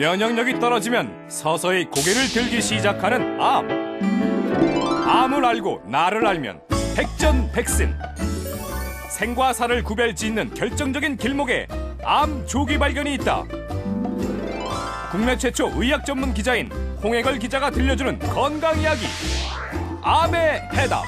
면역력이 떨어지면 서서히 고개를 들기 시작하는 암. 암을 알고 나를 알면 백전백승. 생과 사를 구별짓는 결정적인 길목에 암 조기 발견이 있다. 국내 최초 의학 전문 기자인 홍해걸 기자가 들려주는 건강 이야기. 암의 해답.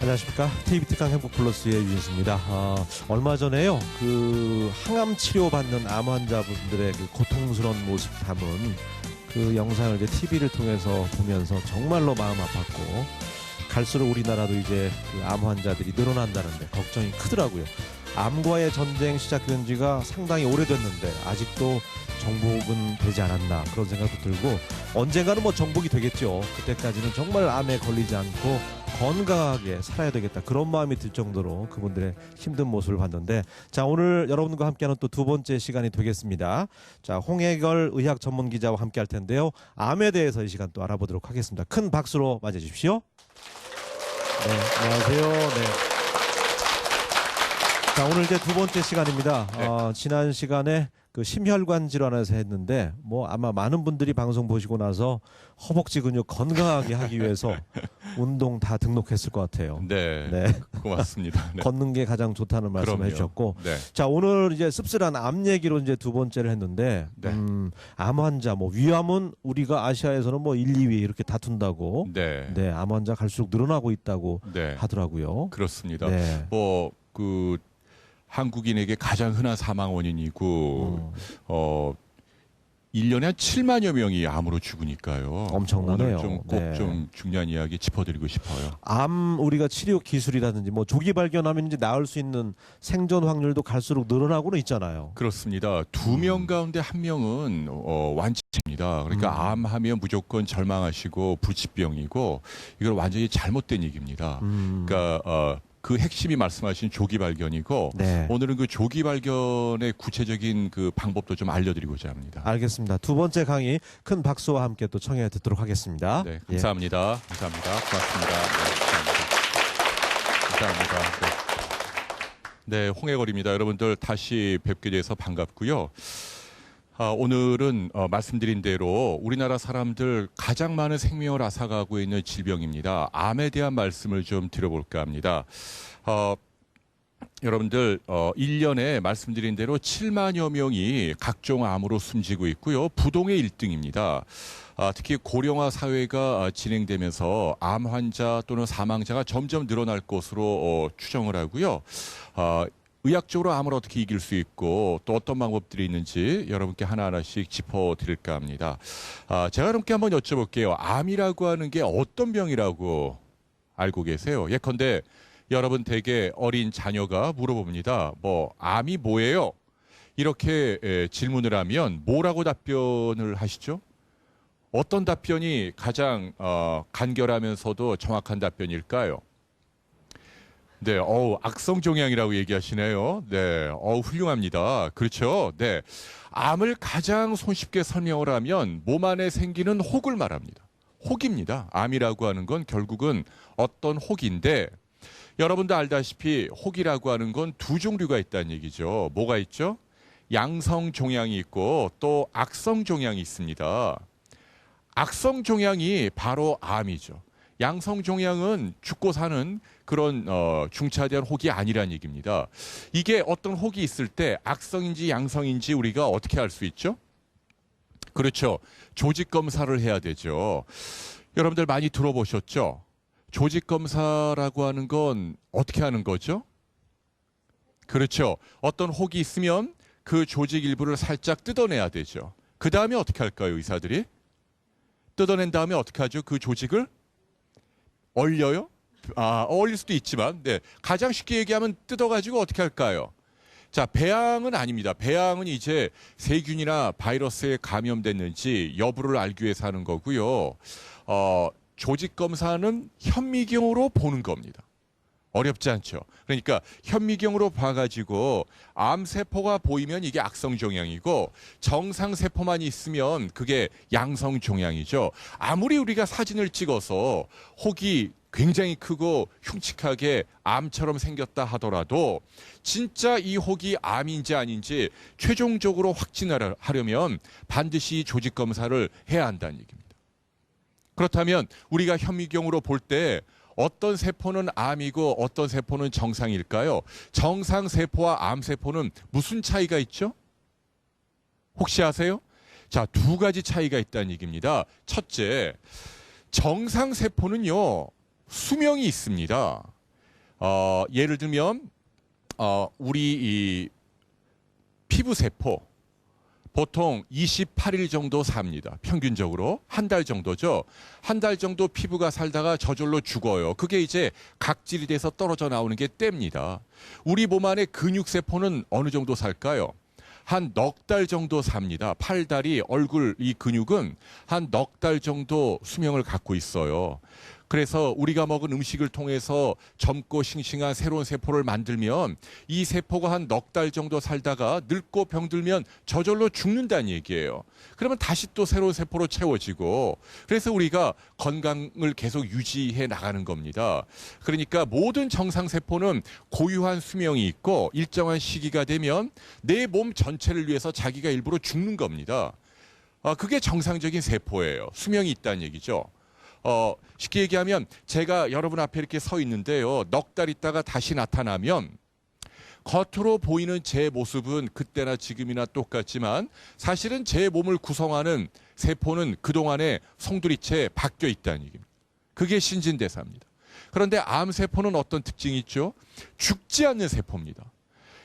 안녕하십니까. TV 특강 행복 플러스의 유진수입니다. 얼마 전에요, 항암 치료받는 암 환자분들의 고통스러운 모습 담은 그 영상을 이제 TV를 통해서 보면서 정말로 마음 아팠고, 갈수록 우리나라도 이제 암 환자들이 늘어난다는데 걱정이 크더라고요. 암과의 전쟁 시작된 지가 상당히 오래됐는데 아직도 정복은 되지 않았나 그런 생각도 들고, 언젠가는 정복이 되겠죠. 그때까지는 정말 암에 걸리지 않고 건강하게 살아야 되겠다 그런 마음이 들 정도로 그분들의 힘든 모습을 봤는데, 자, 오늘 여러분과 함께하는 또 두 번째 시간이 되겠습니다. 자, 홍해걸 의학 전문 기자와 함께 할 텐데요, 암에 대해서 이 시간 또 알아보도록 하겠습니다. 큰 박수로 맞이해 주십시오. 네, 안녕하세요. 네. 자, 오늘 이제 두 번째 시간입니다. 네. 지난 시간에 심혈관 질환에서 했는데, 아마 많은 분들이 방송 보시고 나서 허벅지 근육 건강하게 하기 위해서 운동 다 등록했을 것 같아요. 네, 네. 고맙습니다. 네. 걷는 게 가장 좋다는 말씀을 그럼요. 해주셨고, 네. 자, 오늘 이제 씁쓸한 암 얘기로 이제 두 번째를 했는데, 네. 암 환자, 위암은 우리가 아시아에서는 1, 2위 이렇게 다툰다고, 네. 네, 암 환자 갈수록 늘어나고 있다고 네. 하더라고요. 그렇습니다. 네. 한국인에게 가장 흔한 사망 원인이고, 1년에 한 7만여 명이 암으로 죽으니까요. 엄청나네요. 오늘 꼭 네. 좀 중요한 이야기 짚어드리고 싶어요. 암 우리가 치료 기술이라든지 조기 발견하면 이제 나을 수 있는 생존 확률도 갈수록 늘어나고는 있잖아요. 그렇습니다. 2명 가운데 1명은 완치입니다. 그러니까 암하면 무조건 절망하시고 불치병이고, 이걸 완전히 잘못된 얘기입니다. 그러니까 그 핵심이 말씀하신 조기 발견이고, 네. 오늘은 그 조기 발견의 구체적인 그 방법도 좀 알려드리고자 합니다. 알겠습니다. 두 번째 강의 큰 박수와 함께 또 청해 듣도록 하겠습니다. 네, 예. 감사합니다. 감사합니다. 고맙습니다. 네, 감사합니다. 네, 홍해걸입니다. 여러분들 다시 뵙게 돼서 반갑고요. 오늘은 말씀드린 대로 우리나라 사람들 가장 많은 생명을 앗아가고 있는 질병입니다. 암에 대한 말씀을 좀 드려볼까 합니다. 여러분들 1년에 말씀드린 대로 7만여 명이 각종 암으로 숨지고 있고요. 부동의 1등입니다. 특히 고령화 사회가 진행되면서 암 환자 또는 사망자가 점점 늘어날 것으로 추정을 하고요. 의학적으로 암을 어떻게 이길 수 있고 또 어떤 방법들이 있는지 여러분께 하나하나씩 짚어드릴까 합니다. 제가 여러분께 한번 여쭤볼게요. 암이라고 하는 게 어떤 병이라고 알고 계세요? 예컨대 여러분 댁에 어린 자녀가 물어봅니다. 암이 뭐예요? 이렇게 질문을 하면 뭐라고 답변을 하시죠? 어떤 답변이 가장 간결하면서도 정확한 답변일까요? 네, 악성종양이라고 얘기하시네요. 네, 훌륭합니다. 그렇죠. 네, 암을 가장 손쉽게 설명을 하면 몸 안에 생기는 혹을 말합니다. 혹입니다. 암이라고 하는 건 결국은 어떤 혹인데, 여러분도 알다시피 혹이라고 하는 건 두 종류가 있다는 얘기죠. 뭐가 있죠? 양성종양이 있고 또 악성종양이 있습니다. 악성종양이 바로 암이죠. 양성종양은 죽고 사는 그런 중차대한 혹이 아니란 얘기입니다. 이게 어떤 혹이 있을 때 악성인지 양성인지 우리가 어떻게 알 수 있죠? 그렇죠. 조직 검사를 해야 되죠. 여러분들 많이 들어보셨죠? 조직 검사라고 하는 건 어떻게 하는 거죠? 그렇죠. 어떤 혹이 있으면 그 조직 일부를 살짝 뜯어내야 되죠. 그 다음에 어떻게 할까요, 의사들이? 뜯어낸 다음에 어떻게 하죠? 그 조직을 얼려요? 얼릴 수도 있지만, 네, 가장 쉽게 얘기하면 뜯어가지고 어떻게 할까요? 자, 배양은 아닙니다. 배양은 이제 세균이나 바이러스에 감염됐는지 여부를 알기 위해서 하는 거고요. 조직 검사는 현미경으로 보는 겁니다. 어렵지 않죠. 그러니까 현미경으로 봐가지고 암세포가 보이면 이게 악성종양이고 정상세포만 있으면 그게 양성종양이죠. 아무리 우리가 사진을 찍어서 혹이 굉장히 크고 흉측하게 암처럼 생겼다 하더라도 진짜 이 혹이 암인지 아닌지 최종적으로 확진하려면 반드시 조직검사를 해야 한다는 얘기입니다. 그렇다면 우리가 현미경으로 볼 때 어떤 세포는 암이고 어떤 세포는 정상일까요? 정상세포와 암세포는 무슨 차이가 있죠? 혹시 아세요? 자, 두 가지 차이가 있다는 얘기입니다. 첫째, 정상세포는요, 수명이 있습니다. 예를 들면, 우리 이 피부세포, 보통 28일 정도 삽니다. 평균적으로 한 달 정도죠. 한 달 정도 피부가 살다가 저절로 죽어요. 그게 이제 각질이 돼서 떨어져 나오는 게 때입니다. 우리 몸 안에 근육세포는 어느 정도 살까요? 한 넉 달 정도 삽니다. 팔다리, 얼굴 이 근육은 한 넉 달 정도 수명을 갖고 있어요. 그래서 우리가 먹은 음식을 통해서 젊고 싱싱한 새로운 세포를 만들면 이 세포가 한 넉 달 정도 살다가 늙고 병들면 저절로 죽는다는 얘기예요. 그러면 다시 또 새로운 세포로 채워지고 그래서 우리가 건강을 계속 유지해 나가는 겁니다. 그러니까 모든 정상세포는 고유한 수명이 있고 일정한 시기가 되면 내 몸 전체를 위해서 자기가 일부러 죽는 겁니다. 그게 정상적인 세포예요. 수명이 있다는 얘기죠. 쉽게 얘기하면 제가 여러분 앞에 이렇게 서 있는데요. 넉 달 있다가 다시 나타나면 겉으로 보이는 제 모습은 그때나 지금이나 똑같지만 사실은 제 몸을 구성하는 세포는 그동안에 송두리째 바뀌어 있다는 얘기입니다. 그게 신진대사입니다. 그런데 암세포는 어떤 특징이 있죠? 죽지 않는 세포입니다.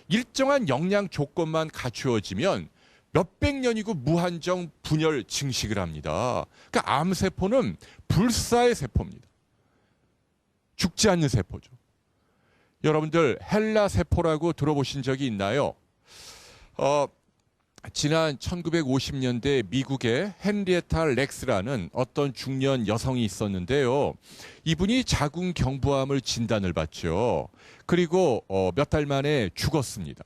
일정한 영양 조건만 갖추어지면 몇백 년이고 무한정 분열 증식을 합니다. 그러니까 암세포는 불사의 세포입니다. 죽지 않는 세포죠. 여러분들 헬라 세포라고 들어보신 적이 있나요? 지난 1950년대 미국의 헨리에타 렉스라는 어떤 중년 여성이 있었는데요. 이분이 자궁경부암을 진단을 받죠. 그리고 몇 달 만에 죽었습니다.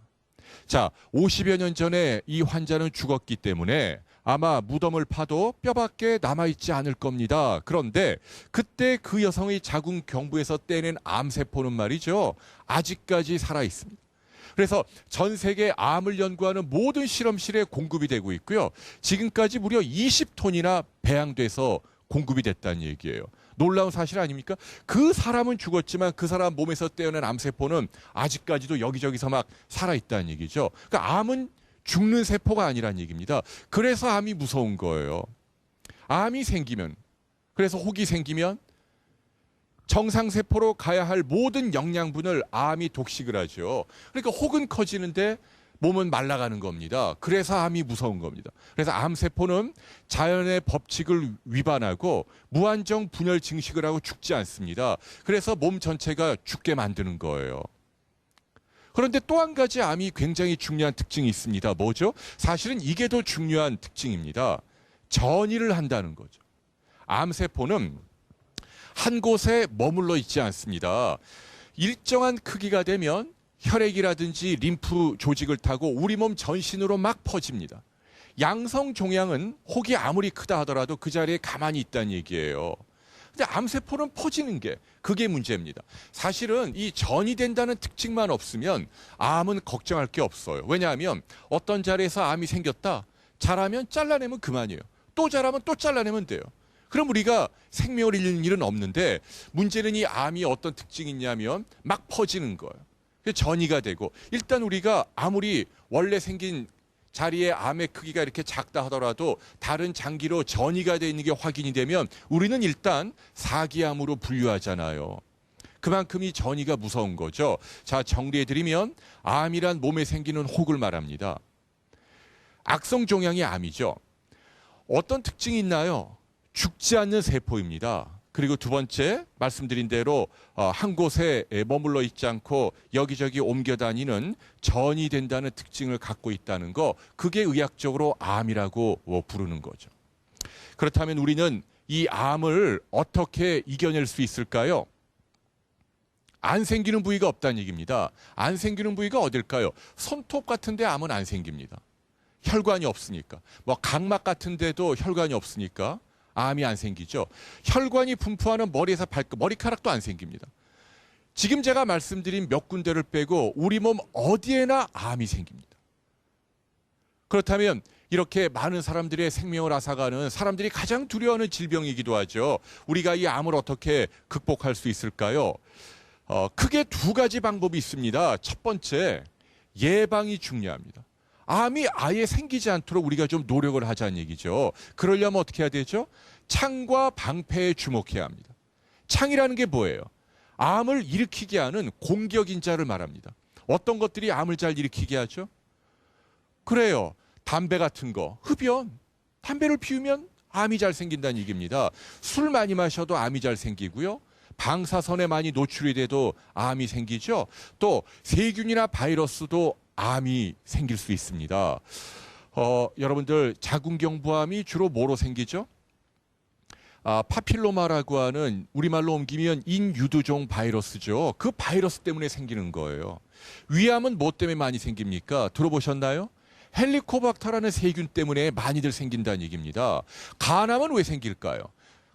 자, 50여 년 전에 이 환자는 죽었기 때문에 아마 무덤을 파도 뼈밖에 남아있지 않을 겁니다. 그런데 그때 그 여성의 자궁경부에서 떼낸 암세포는 말이죠. 아직까지 살아있습니다. 그래서 전 세계 암을 연구하는 모든 실험실에 공급이 되고 있고요. 지금까지 무려 20톤이나 배양돼서 공급이 됐다는 얘기예요. 놀라운 사실 아닙니까? 그 사람은 죽었지만 그 사람 몸에서 떼어낸 암세포는 아직까지도 여기저기서 막 살아있다는 얘기죠. 그러니까 암은 죽는 세포가 아니란 얘기입니다. 그래서 암이 무서운 거예요. 암이 생기면, 그래서 혹이 생기면 정상세포로 가야 할 모든 영양분을 암이 독식을 하죠. 그러니까 혹은 커지는데 몸은 말라가는 겁니다. 그래서 암이 무서운 겁니다. 그래서 암세포는 자연의 법칙을 위반하고 무한정 분열 증식을 하고 죽지 않습니다. 그래서 몸 전체가 죽게 만드는 거예요. 그런데 또 한 가지 암이 굉장히 중요한 특징이 있습니다. 뭐죠? 사실은 이게 더 중요한 특징입니다. 전이를 한다는 거죠. 암세포는 한 곳에 머물러 있지 않습니다. 일정한 크기가 되면 혈액이라든지 림프 조직을 타고 우리 몸 전신으로 막 퍼집니다. 양성 종양은 혹이 아무리 크다 하더라도 그 자리에 가만히 있다는 얘기예요. 근데 암세포는 퍼지는 게 그게 문제입니다. 사실은 이 전이 된다는 특징만 없으면 암은 걱정할 게 없어요. 왜냐하면 어떤 자리에서 암이 생겼다. 자라면 잘라내면 그만이에요. 또 자라면 또 잘라내면 돼요. 그럼 우리가 생명을 잃는 일은 없는데 문제는 이 암이 어떤 특징이 있냐면 막 퍼지는 거예요. 전이가 되고 일단 우리가 아무리 원래 생긴 자리에 암의 크기가 이렇게 작다 하더라도 다른 장기로 전이가 돼 있는 게 확인이 되면 우리는 일단 사기암으로 분류하잖아요. 그만큼 이 전이가 무서운 거죠. 자, 정리해드리면 암이란 몸에 생기는 혹을 말합니다. 악성종양이 암이죠. 어떤 특징이 있나요? 죽지 않는 세포입니다. 그리고 두 번째 말씀드린 대로 한 곳에 머물러 있지 않고 여기저기 옮겨 다니는 전이 된다는 특징을 갖고 있다는 거, 그게 의학적으로 암이라고 부르는 거죠. 그렇다면 우리는 이 암을 어떻게 이겨낼 수 있을까요? 안 생기는 부위가 없다는 얘기입니다. 안 생기는 부위가 어딜까요? 손톱 같은 데 암은 안 생깁니다. 혈관이 없으니까. 뭐 각막 같은 데도 혈관이 없으니까 암이 안 생기죠. 혈관이 분포하는 머리에서 발끝, 머리카락도 안 생깁니다. 지금 제가 말씀드린 몇 군데를 빼고 우리 몸 어디에나 암이 생깁니다. 그렇다면 이렇게 많은 사람들의 생명을 앗아가는 사람들이 가장 두려워하는 질병이기도 하죠. 우리가 이 암을 어떻게 극복할 수 있을까요? 크게 두 가지 방법이 있습니다. 첫 번째, 예방이 중요합니다. 암이 아예 생기지 않도록 우리가 좀 노력을 하자는 얘기죠. 그러려면 어떻게 해야 되죠? 창과 방패에 주목해야 합니다. 창이라는 게 뭐예요? 암을 일으키게 하는 공격인자를 말합니다. 어떤 것들이 암을 잘 일으키게 하죠? 그래요. 담배 같은 거, 흡연. 담배를 피우면 암이 잘 생긴다는 얘기입니다. 술 많이 마셔도 암이 잘 생기고요. 방사선에 많이 노출이 돼도 암이 생기죠. 또 세균이나 바이러스도 암이 생길 수 있습니다. 여러분들 자궁경부암이 주로 뭐로 생기죠? 파필로마라고 하는 우리말로 옮기면 인유두종 바이러스죠. 그 바이러스 때문에 생기는 거예요. 위암은 뭐 때문에 많이 생깁니까? 들어보셨나요? 헬리코박터라는 세균 때문에 많이들 생긴다는 얘기입니다. 간암은 왜 생길까요?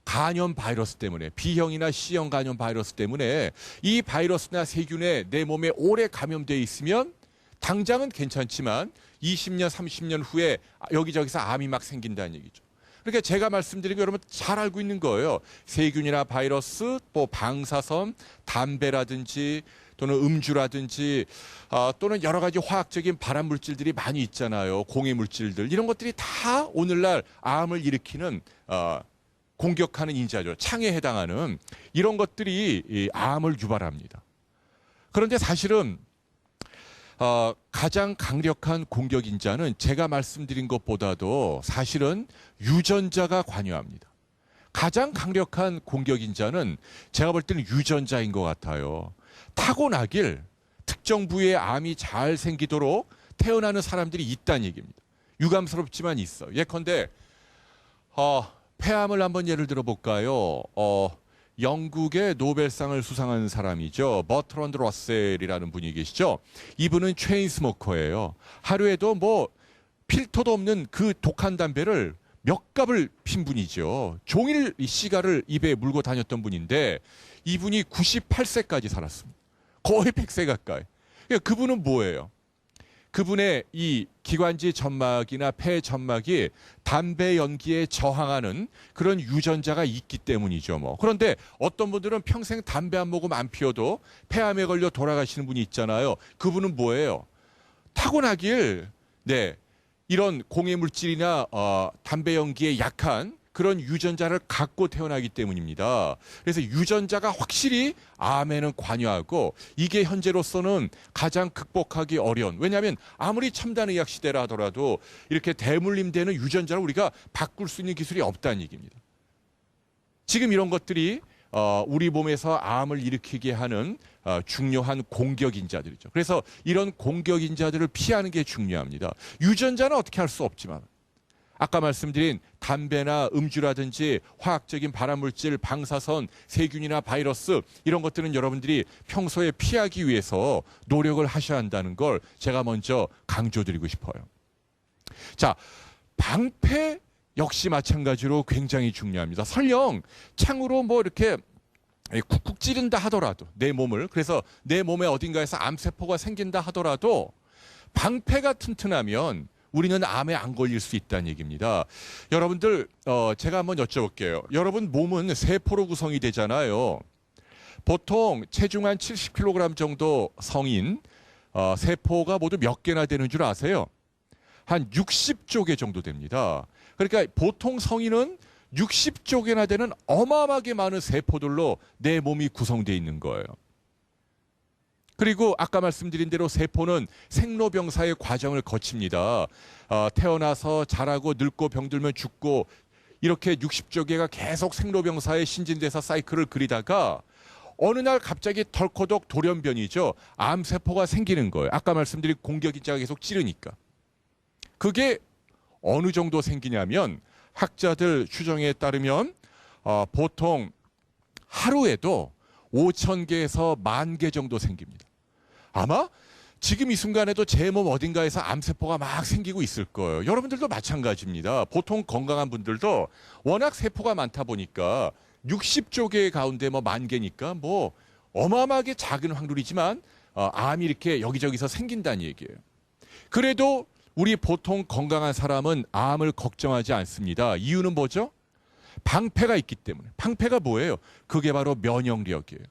간염 바이러스 때문에, B형이나 C형 간염 바이러스 때문에 이 바이러스나 세균에 내 몸에 오래 감염되어 있으면 당장은 괜찮지만 20년, 30년 후에 여기저기서 암이 막 생긴다는 얘기죠. 그러니까 제가 말씀드린 거 여러분 잘 알고 있는 거예요. 세균이나 바이러스, 또 방사선, 담배라든지 또는 음주라든지 또는 여러 가지 화학적인 발암 물질들이 많이 있잖아요. 공해 물질들. 이런 것들이 다 오늘날 암을 일으키는 공격하는 인자죠. 창에 해당하는 이런 것들이 이 암을 유발합니다. 그런데 사실은 가장 강력한 공격 인자는 제가 말씀드린 것보다도 사실은 유전자가 관여합니다. 가장 강력한 공격 인자는 제가 볼 때는 유전자인 것 같아요. 타고나길 특정 부위에 암이 잘 생기도록 태어나는 사람들이 있다는 얘기입니다. 유감스럽지만 있어. 예컨대 폐암을 한번 예를 들어 볼까요? 영국의 노벨상을 수상한 사람이죠. 버트런드 러셀이라는 분이 계시죠. 이분은 체인 스모커예요. 하루에도 뭐 필터도 없는 그 독한 담배를 몇 갑을 핀 분이죠. 종일 시가를 입에 물고 다녔던 분인데 이분이 98세까지 살았습니다. 거의 100세 가까이. 그러니까 그분은 뭐예요? 그분의 이 기관지 점막이나 폐 점막이 담배 연기에 저항하는 그런 유전자가 있기 때문이죠. 뭐. 그런데 어떤 분들은 평생 담배 한 모금 안 피워도 폐암에 걸려 돌아가시는 분이 있잖아요. 그분은 뭐예요? 타고나길 이런 공해 물질이나 담배 연기에 약한 그런 유전자를 갖고 태어나기 때문입니다. 그래서 유전자가 확실히 암에는 관여하고 이게 현재로서는 가장 극복하기 어려운, 왜냐하면 아무리 첨단 의학 시대라 하더라도 이렇게 대물림되는 유전자를 우리가 바꿀 수 있는 기술이 없다는 얘기입니다. 지금 이런 것들이 우리 몸에서 암을 일으키게 하는 중요한 공격인자들이죠. 그래서 이런 공격인자들을 피하는 게 중요합니다. 유전자는 어떻게 할 수 없지만 아까 말씀드린 담배나 음주라든지 화학적인 발암물질, 방사선, 세균이나 바이러스 이런 것들은 여러분들이 평소에 피하기 위해서 노력을 하셔야 한다는 걸 제가 먼저 강조드리고 싶어요. 자, 방패 역시 마찬가지로 굉장히 중요합니다. 설령 창으로 뭐 이렇게 쿡쿡 찌른다 하더라도 내 몸을, 그래서 내 몸의 어딘가에서 암세포가 생긴다 하더라도 방패가 튼튼하면 우리는 암에 안 걸릴 수 있다는 얘기입니다. 여러분들 제가 한번 여쭤볼게요. 여러분 몸은 세포로 구성이 되잖아요. 보통 체중 한 70kg 정도 성인 세포가 모두 몇 개나 되는 줄 아세요? 한 60조 개 정도 됩니다. 그러니까 보통 성인은 60조 개나 되는 어마어마하게 많은 세포들로 내 몸이 구성되어 있는 거예요. 그리고 아까 말씀드린 대로 세포는 생로병사의 과정을 거칩니다. 태어나서 자라고 늙고 병들면 죽고 이렇게 60조 개가 계속 생로병사의 신진대사 사이클을 그리다가 어느 날 갑자기 덜커덕 돌연변이죠. 암세포가 생기는 거예요. 아까 말씀드린 공격인자가 계속 찌르니까. 그게 어느 정도 생기냐면 학자들 추정에 따르면 보통 하루에도 5,000개에서 10,000개 정도 생깁니다. 아마 지금 이 순간에도 제 몸 어딘가에서 암세포가 막 생기고 있을 거예요. 여러분들도 마찬가지입니다. 보통 건강한 분들도 워낙 세포가 많다 보니까 60조 개 가운데 뭐 10,000개니까 뭐 어마어마하게 작은 확률이지만 암이 이렇게 여기저기서 생긴다는 얘기예요. 그래도 우리 보통 건강한 사람은 암을 걱정하지 않습니다. 이유는 뭐죠? 방패가 있기 때문에. 방패가 뭐예요? 그게 바로 면역력이에요.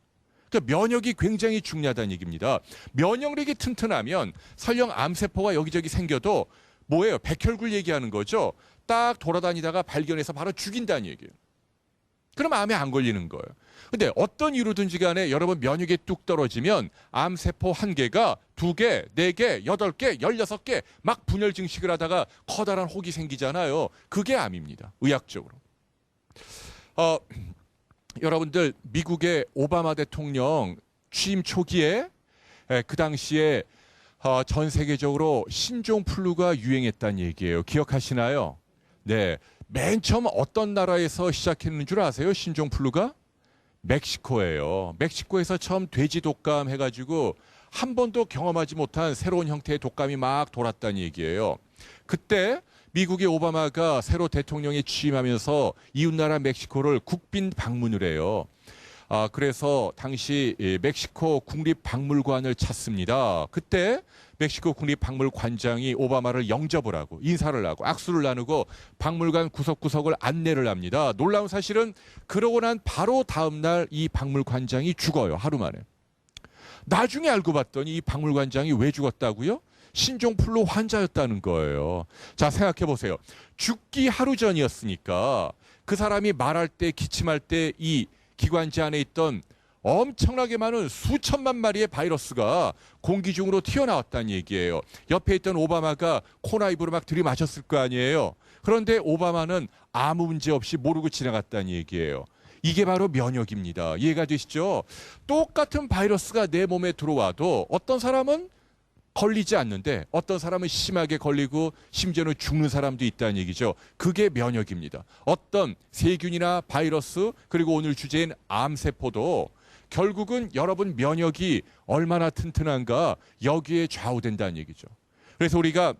그러니까 면역이 굉장히 중요하다는 얘기입니다. 면역력이 튼튼하면 설령 암세포가 여기저기 생겨도 뭐예요? 백혈구 얘기하는 거죠. 딱 돌아다니다가 발견해서 바로 죽인다는 얘기예요. 그럼 암에 안 걸리는 거예요. 근데 어떤 이유로든지 간에 여러분 면역이 뚝 떨어지면 암세포 1개가 2개, 4개, 8개, 16개 막 분열 증식을 하다가 커다란 혹이 생기잖아요. 그게 암입니다. 의학적으로. 여러분들 미국의 오바마 대통령 취임 초기에 그 당시에 전 세계적으로 신종플루가 유행했다는 얘기예요. 기억하시나요? 네. 맨 처음 어떤 나라에서 시작했는 줄 아세요? 신종플루가? 멕시코예요. 멕시코에서 처음 돼지 독감 해가지고 한 번도 경험하지 못한 새로운 형태의 독감이 막 돌았다는 얘기예요. 그때 미국의 오바마가 새로 대통령에 취임하면서 이웃나라 멕시코를 국빈 방문을 해요. 그래서 당시 멕시코 국립박물관을 찾습니다. 그때 멕시코 국립박물관장이 오바마를 영접을 하고 인사를 하고 악수를 나누고 박물관 구석구석을 안내를 합니다. 놀라운 사실은 그러고 난 바로 다음 날 이 박물관장이 죽어요. 하루 만에. 나중에 알고 봤더니 이 박물관장이 왜 죽었다고요? 신종플루 환자였다는 거예요. 자, 생각해 보세요. 죽기 하루 전이었으니까 그 사람이 말할 때 기침할 때 이 기관지 안에 있던 엄청나게 많은 수천만 마리의 바이러스가 공기 중으로 튀어나왔다는 얘기예요. 옆에 있던 오바마가 코나 입으로 막 들이마셨을 거 아니에요. 그런데 오바마는 아무 문제 없이 모르고 지나갔다는 얘기예요. 이게 바로 면역입니다. 이해가 되시죠? 똑같은 바이러스가 내 몸에 들어와도 어떤 사람은 걸리지 않는데 어떤 사람은 심하게 걸리고 심지어는 죽는 사람도 있다는 얘기죠. 그게 면역입니다. 어떤 세균이나 바이러스 그리고 오늘 주제인 암세포도 결국은 여러분 면역이 얼마나 튼튼한가 여기에 좌우된다는 얘기죠. 그래서 우리가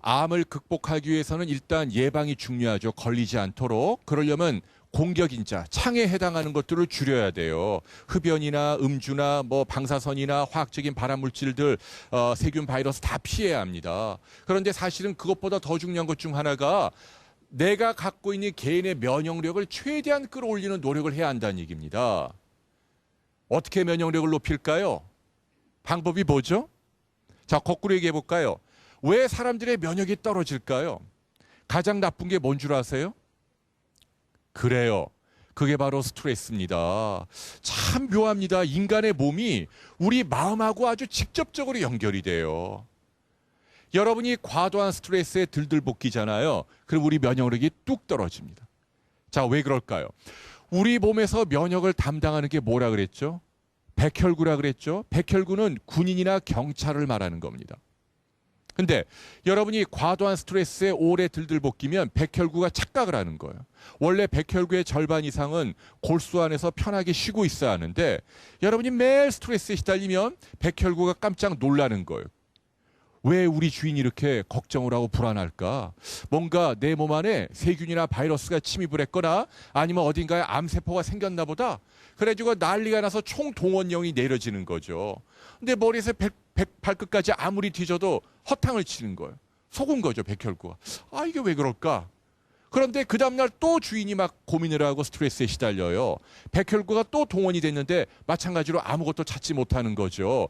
암을 극복하기 위해서는 일단 예방이 중요하죠. 걸리지 않도록. 그러려면 공격인자, 창에 해당하는 것들을 줄여야 돼요. 흡연이나 음주나 뭐 방사선이나 화학적인 발암물질들, 세균, 바이러스 다 피해야 합니다. 그런데 사실은 그것보다 더 중요한 것 중 하나가 내가 갖고 있는 개인의 면역력을 최대한 끌어올리는 노력을 해야 한다는 얘기입니다. 어떻게 면역력을 높일까요? 방법이 뭐죠? 자, 거꾸로 얘기해 볼까요? 왜 사람들의 면역이 떨어질까요? 가장 나쁜 게 뭔 줄 아세요? 그래요. 그게 바로 스트레스입니다. 참 묘합니다. 인간의 몸이 우리 마음하고 아주 직접적으로 연결이 돼요. 여러분이 과도한 스트레스에 들들 볶이잖아요. 그럼 우리 면역력이 뚝 떨어집니다. 자, 왜 그럴까요? 우리 몸에서 면역을 담당하는 게 뭐라 그랬죠? 백혈구라 그랬죠? 백혈구는 군인이나 경찰을 말하는 겁니다. 근데 여러분이 과도한 스트레스에 오래 들들 볶이면 백혈구가 착각을 하는 거예요. 원래 백혈구의 절반 이상은 골수 안에서 편하게 쉬고 있어야 하는데 여러분이 매일 스트레스에 시달리면 백혈구가 깜짝 놀라는 거예요. 왜 우리 주인이 이렇게 걱정을 하고 불안할까? 뭔가 내 몸 안에 세균이나 바이러스가 침입을 했거나 아니면 어딘가에 암세포가 생겼나 보다. 그래가지고 난리가 나서 총동원령이 내려지는 거죠. 근데 머리에서 발끝까지 아무리 뒤져도 허탕을 치는 거예요. 속은 거죠, 백혈구가. 아, 이게 왜 그럴까? 그런데 그 다음날 또 주인이 막 고민을 하고 스트레스에 시달려요. 백혈구가 또 동원이 됐는데 마찬가지로 아무것도 찾지 못하는 거죠.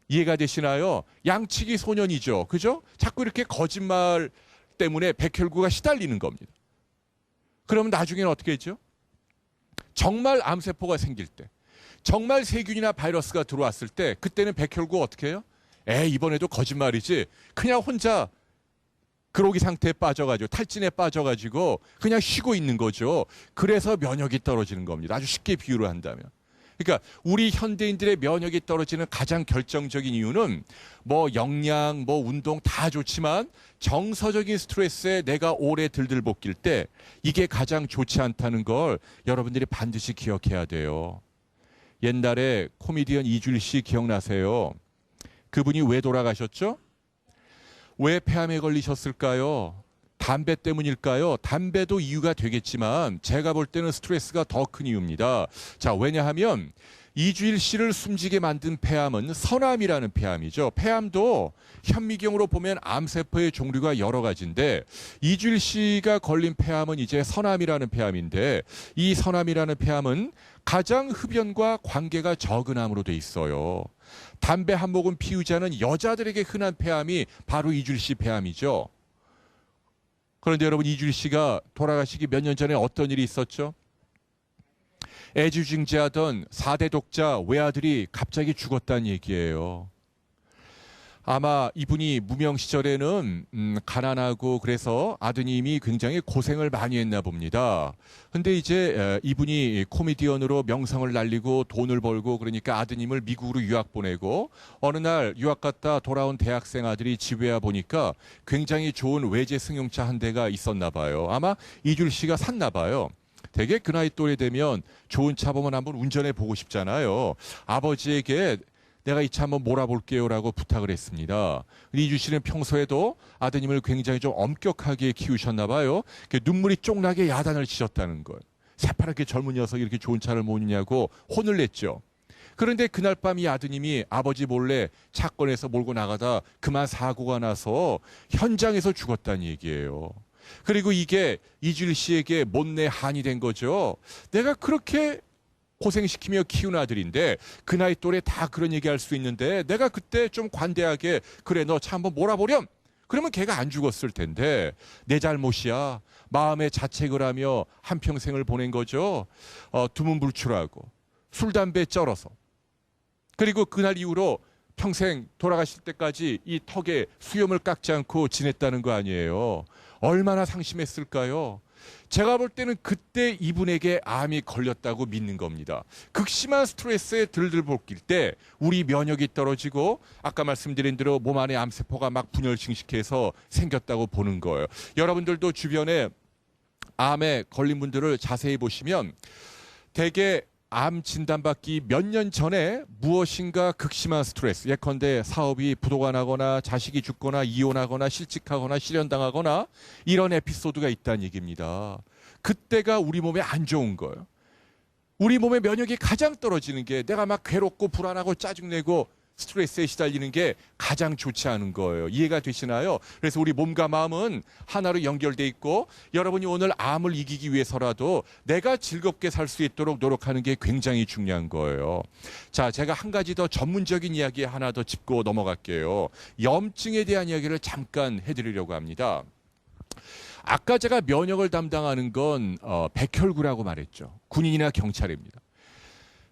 이해가 되시나요? 양치기 소년이죠. 그죠? 자꾸 이렇게 거짓말 때문에 백혈구가 시달리는 겁니다. 그러면 나중에는 어떻게 했죠? 정말 암세포가 생길 때, 정말 세균이나 바이러스가 들어왔을 때 그때는 백혈구가 어떻게 해요? 이번에도 거짓말이지. 그냥 혼자 그로기 상태에 빠져가지고 탈진에 빠져가지고 그냥 쉬고 있는 거죠. 그래서 면역이 떨어지는 겁니다. 아주 쉽게 비유를 한다면. 그러니까 우리 현대인들의 면역이 떨어지는 가장 결정적인 이유는 뭐 영양, 뭐 운동 다 좋지만 정서적인 스트레스에 내가 오래 들들 볶일 때 이게 가장 좋지 않다는 걸 여러분들이 반드시 기억해야 돼요. 옛날에 코미디언 이주일 씨 기억나세요? 그분이 왜 돌아가셨죠? 왜 폐암에 걸리셨을까요? 담배 때문일까요? 담배도 이유가 되겠지만 제가 볼 때는 스트레스가 더 큰 이유입니다. 자, 왜냐하면 이주일 씨를 숨지게 만든 폐암은 선암이라는 폐암이죠. 폐암도 현미경으로 보면 암세포의 종류가 여러 가지인데 이주일 씨가 걸린 폐암은 이제 선암이라는 폐암인데 이 선암이라는 폐암은 가장 흡연과 관계가 적은 암으로 돼 있어요. 담배 한 모금 피우지 않은 여자들에게 흔한 폐암이 바로 이주일 씨 폐암이죠. 그런데 여러분 이주일 씨가 돌아가시기 몇 년 전에 어떤 일이 있었죠? 애지중지하던 4대 독자 외아들이 갑자기 죽었다는 얘기예요. 아마 이분이 무명 시절에는 가난하고 그래서 아드님이 굉장히 고생을 많이 했나 봅니다. 근데 이제 이분이 코미디언으로 명성을 날리고 돈을 벌고 그러니까 아드님을 미국으로 유학 보내고 어느 날 유학 갔다 돌아온 대학생 아들이 집에 와 보니까 굉장히 좋은 외제 승용차 한 대가 있었나 봐요. 아마 이주일 씨가 샀나 봐요. 되게 그 나이 또래 되면 좋은 차 보면 한번 운전해 보고 싶잖아요. 아버지에게 내가 이 차 한번 몰아볼게요라고 부탁을 했습니다. 이주 씨는 평소에도 아드님을 굉장히 좀 엄격하게 키우셨나 봐요. 눈물이 쪽나게 야단을 치셨다는 걸. 새파랗게 젊은 녀석이 이렇게 좋은 차를 모으냐고 혼을 냈죠. 그런데 그날 밤 이 아드님이 아버지 몰래 차 꺼내서 몰고 나가다 그만 사고가 나서 현장에서 죽었다는 얘기예요. 그리고 이게 이주일 씨에게 못내 한이 된 거죠. 내가 그렇게 고생시키며 키운 아들인데 그 나이 또래 다 그런 얘기할 수 있는데 내가 그때 좀 관대하게 그래 너 차 한번 몰아보렴. 그러면 걔가 안 죽었을 텐데 내 잘못이야. 마음에 자책을 하며 한평생을 보낸 거죠. 두문불출하고 술 담배 쩔어서. 그리고 그날 이후로 평생 돌아가실 때까지 이 턱에 수염을 깎지 않고 지냈다는 거 아니에요. 얼마나 상심했을까요? 제가 볼 때는 그때 이분에게 암이 걸렸다고 믿는 겁니다. 극심한 스트레스에 들들 볶일 때 우리 면역이 떨어지고 아까 말씀드린 대로 몸 안에 암세포가 막 분열증식해서 생겼다고 보는 거예요. 여러분들도 주변에 암에 걸린 분들을 자세히 보시면 대개 암 진단받기 몇 년 전에 무엇인가 극심한 스트레스, 예컨대 사업이 부도가 나거나 자식이 죽거나 이혼하거나 실직하거나 실연당하거나 이런 에피소드가 있다는 얘기입니다. 그때가 우리 몸에 안 좋은 거예요. 우리 몸의 면역이 가장 떨어지는 게 내가 막 괴롭고 불안하고 짜증내고 스트레스에 시달리는 게 가장 좋지 않은 거예요. 이해가 되시나요? 그래서 우리 몸과 마음은 하나로 연결돼 있고 여러분이 오늘 암을 이기기 위해서라도 내가 즐겁게 살 수 있도록 노력하는 게 굉장히 중요한 거예요. 자, 제가 한 가지 더 전문적인 이야기 하나 더 짚고 넘어갈게요. 염증에 대한 이야기를 잠깐 해드리려고 합니다. 아까 제가 면역을 담당하는 건 백혈구라고 말했죠. 군인이나 경찰입니다.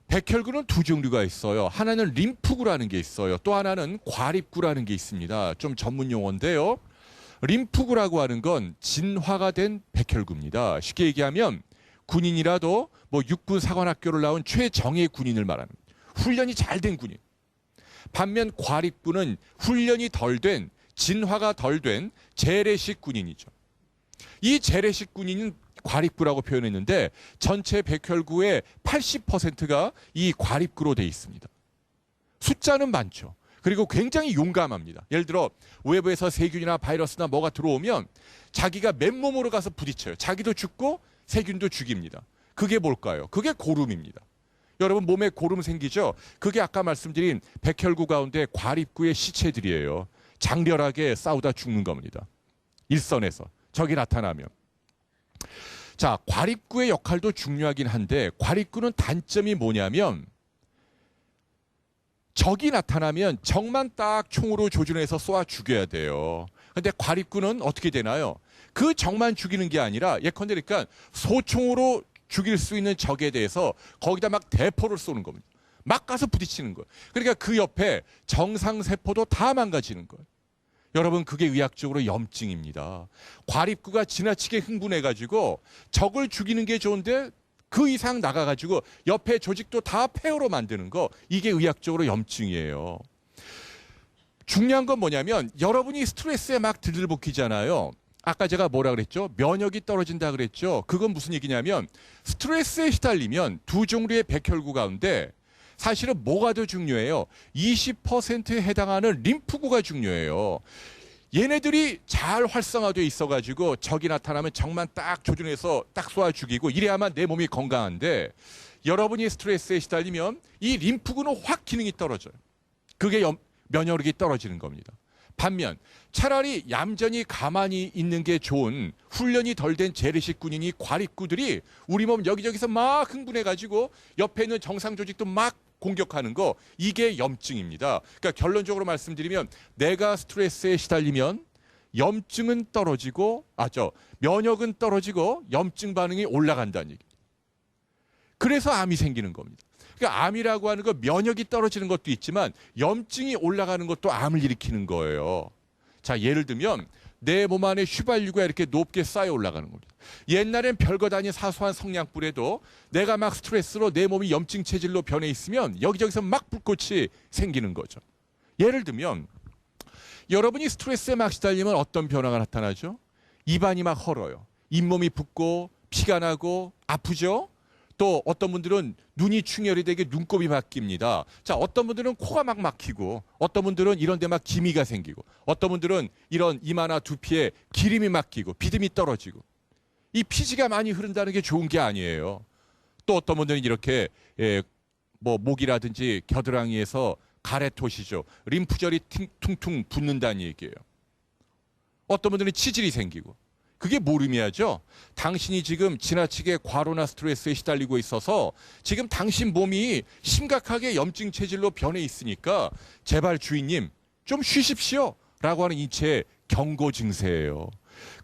백혈구는 두 종류가 있어요. 하나는 림프구라는 게 있어요. 또 하나는 과립구라는 게 있습니다. 좀 전문 용어인데요. 림프구라고 하는 건 진화가 된 백혈구입니다. 쉽게 얘기하면 군인이라도 뭐 육군 사관학교를 나온 최정예 군인을 말합니다. 훈련이 잘 된 군인. 반면 과립구는 훈련이 덜 된, 진화가 덜 된 재래식 군인이죠. 이 재래식 군인은 과립구라고 표현했는데 전체 백혈구의 80%가 이 과립구로 돼 있습니다. 숫자는 많죠. 그리고 굉장히 용감합니다. 예를 들어 외부에서 세균이나 바이러스나 뭐가 들어오면 자기가 맨몸으로 가서 부딪혀요. 자기도 죽고 세균도 죽입니다. 그게 뭘까요? 그게 고름입니다. 여러분 몸에 고름 생기죠? 그게 아까 말씀드린 백혈구 가운데 과립구의 시체들이에요. 장렬하게 싸우다 죽는 겁니다. 일선에서 적이 나타나면. 자, 과립구의 역할도 중요하긴 한데 과립구는 단점이 뭐냐면 적이 나타나면 적만 딱 총으로 조준해서 쏘아 죽여야 돼요. 근데 과립구는 어떻게 되나요? 그 적만 죽이는 게 아니라 예컨대 그러니까 소총으로 죽일 수 있는 적에 대해서 거기다 막 대포를 쏘는 겁니다. 막 가서 부딪히는 거예요. 그러니까 그 옆에 정상세포도 다 망가지는 거예요. 여러분 그게 의학적으로 염증입니다. 과립구가 지나치게 흥분해가지고 적을 죽이는 게 좋은데 그 이상 나가가지고 옆에 조직도 다 폐허로 만드는 거 이게 의학적으로 염증이에요. 중요한 건 뭐냐면 여러분이 스트레스에 막 들들볶이잖아요. 아까 제가 뭐라 그랬죠? 면역이 떨어진다 그랬죠? 그건 무슨 얘기냐면 스트레스에 시달리면 두 종류의 백혈구 가운데 사실은 뭐가 더 중요해요? 20%에 해당하는 림프구가 중요해요. 얘네들이 잘 활성화되어 있어가지고 적이 나타나면 적만 딱 조준해서 딱 쏘아 죽이고 이래야만 내 몸이 건강한데 여러분이 스트레스에 시달리면 이 림프구는 확 기능이 떨어져요. 그게 면역력이 떨어지는 겁니다. 반면 차라리 얌전히 가만히 있는 게 좋은 훈련이 덜 된 재래식 군인이 과립구들이 우리 몸 여기저기서 막 흥분해가지고 옆에 있는 정상 조직도 막 공격하는 거, 이게 염증입니다. 그러니까 결론적으로 말씀드리면 내가 스트레스에 시달리면 염증은 떨어지고 면역은 떨어지고 염증 반응이 올라간다는 얘기. 그래서 암이 생기는 겁니다. 그러니까 암이라고 하는 거 면역이 떨어지는 것도 있지만 염증이 올라가는 것도 암을 일으키는 거예요. 자, 예를 들면 내 몸 안에 휘발유가 이렇게 높게 쌓여 올라가는 겁니다. 옛날엔 별것 아닌 사소한 성냥불에도 내가 막 스트레스로 내 몸이 염증 체질로 변해 있으면 여기저기서 막 불꽃이 생기는 거죠. 예를 들면 여러분이 스트레스에 막 시달리면 어떤 변화가 나타나죠? 입안이 막 헐어요. 잇몸이 붓고 피가 나고 아프죠? 또 어떤 분들은 눈이 충혈이 되게 눈곱이 바뀝니다. 자, 어떤 분들은 코가 막 막히고 어떤 분들은 이런 데 막 기미가 생기고 어떤 분들은 이런 이마나 두피에 기름이 막히고 비듬이 떨어지고 이 피지가 많이 흐른다는 게 좋은 게 아니에요. 또 어떤 분들은 이렇게 목이라든지 겨드랑이에서 가래토시죠. 림프절이 퉁퉁 붓는다는 얘기예요. 어떤 분들은 치질이 생기고 그게 뭘 의미하죠? 당신이 지금 지나치게 과로나 스트레스에 시달리고 있어서 지금 당신 몸이 심각하게 염증 체질로 변해 있으니까 제발 주인님 좀 쉬십시오 라고 하는 인체의 경고 증세예요.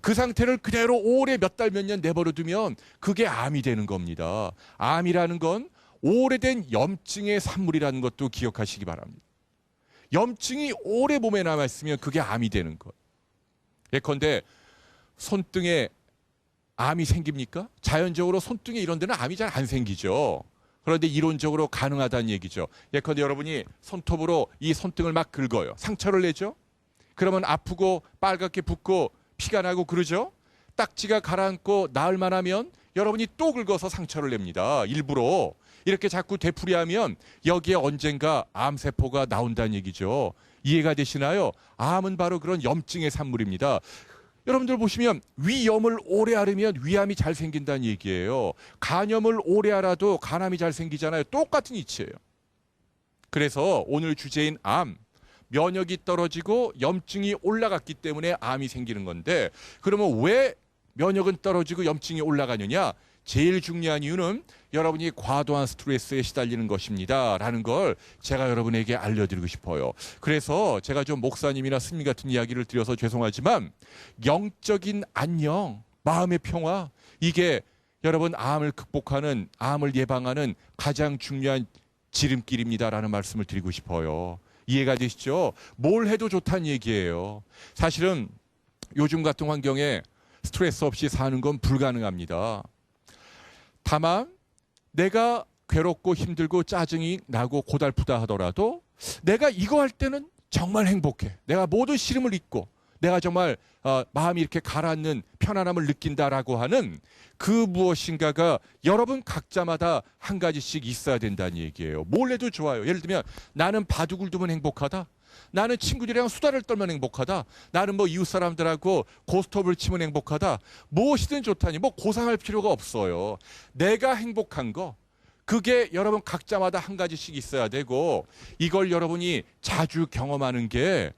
그 상태를 그대로 오래 몇 달 몇 년 내버려 두면 그게 암이 되는 겁니다. 암이라는 건 오래된 염증의 산물이라는 것도 기억하시기 바랍니다. 염증이 오래 몸에 남아있으면 그게 암이 되는 거예요. 예컨대 손등에 암이 생깁니까? 자연적으로 손등에 이런 데는 암이 잘 안 생기죠. 그런데 이론적으로 가능하다는 얘기죠. 예컨대 여러분이 손톱으로 이 손등을 막 긁어요. 상처를 내죠? 그러면 아프고 빨갛게 붓고 피가 나고 그러죠? 딱지가 가라앉고 나을 만하면 여러분이 또 긁어서 상처를 냅니다. 일부러. 이렇게 자꾸 되풀이하면 여기에 언젠가 암세포가 나온다는 얘기죠. 이해가 되시나요? 암은 바로 그런 염증의 산물입니다. 여러분들 보시면 위염을 오래 앓으면 위암이 잘 생긴다는 얘기예요. 간염을 오래 앓아도 간암이 잘 생기잖아요. 똑같은 이치예요. 그래서 오늘 주제인 암, 면역이 떨어지고 염증이 올라갔기 때문에 암이 생기는 건데 그러면 왜 면역은 떨어지고 염증이 올라가느냐? 제일 중요한 이유는 여러분이 과도한 스트레스에 시달리는 것입니다 라는 걸 제가 여러분에게 알려드리고 싶어요. 그래서 제가 좀 목사님이나 스님 같은 이야기를 드려서 죄송하지만 영적인 안녕, 마음의 평화, 이게 여러분 암을 극복하는, 암을 예방하는 가장 중요한 지름길입니다라는 말씀을 드리고 싶어요. 이해가 되시죠? 뭘 해도 좋다는 얘기예요. 사실은 요즘 같은 환경에 스트레스 없이 사는 건 불가능합니다. 다만 내가 괴롭고 힘들고 짜증이 나고 고달프다 하더라도 내가 이거 할 때는 정말 행복해. 내가 모든 시름을 잊고 내가 정말 마음이 이렇게 가라앉는 편안함을 느낀다라고 하는 그 무엇인가가 여러분 각자마다 한 가지씩 있어야 된다는 얘기예요. 뭘 해도 좋아요. 예를 들면 나는 바둑을 두면 행복하다. 나는 친구들이랑 수다를 떨면 행복하다. 나는 이웃 사람들하고 고스톱을 치면 행복하다. 무엇이든 좋다니 고상할 필요가 없어요. 내가 행복한 거, 그게 여러분 각자마다 한 가지씩 있어야 되고 이걸 여러분이 자주 경험하는 게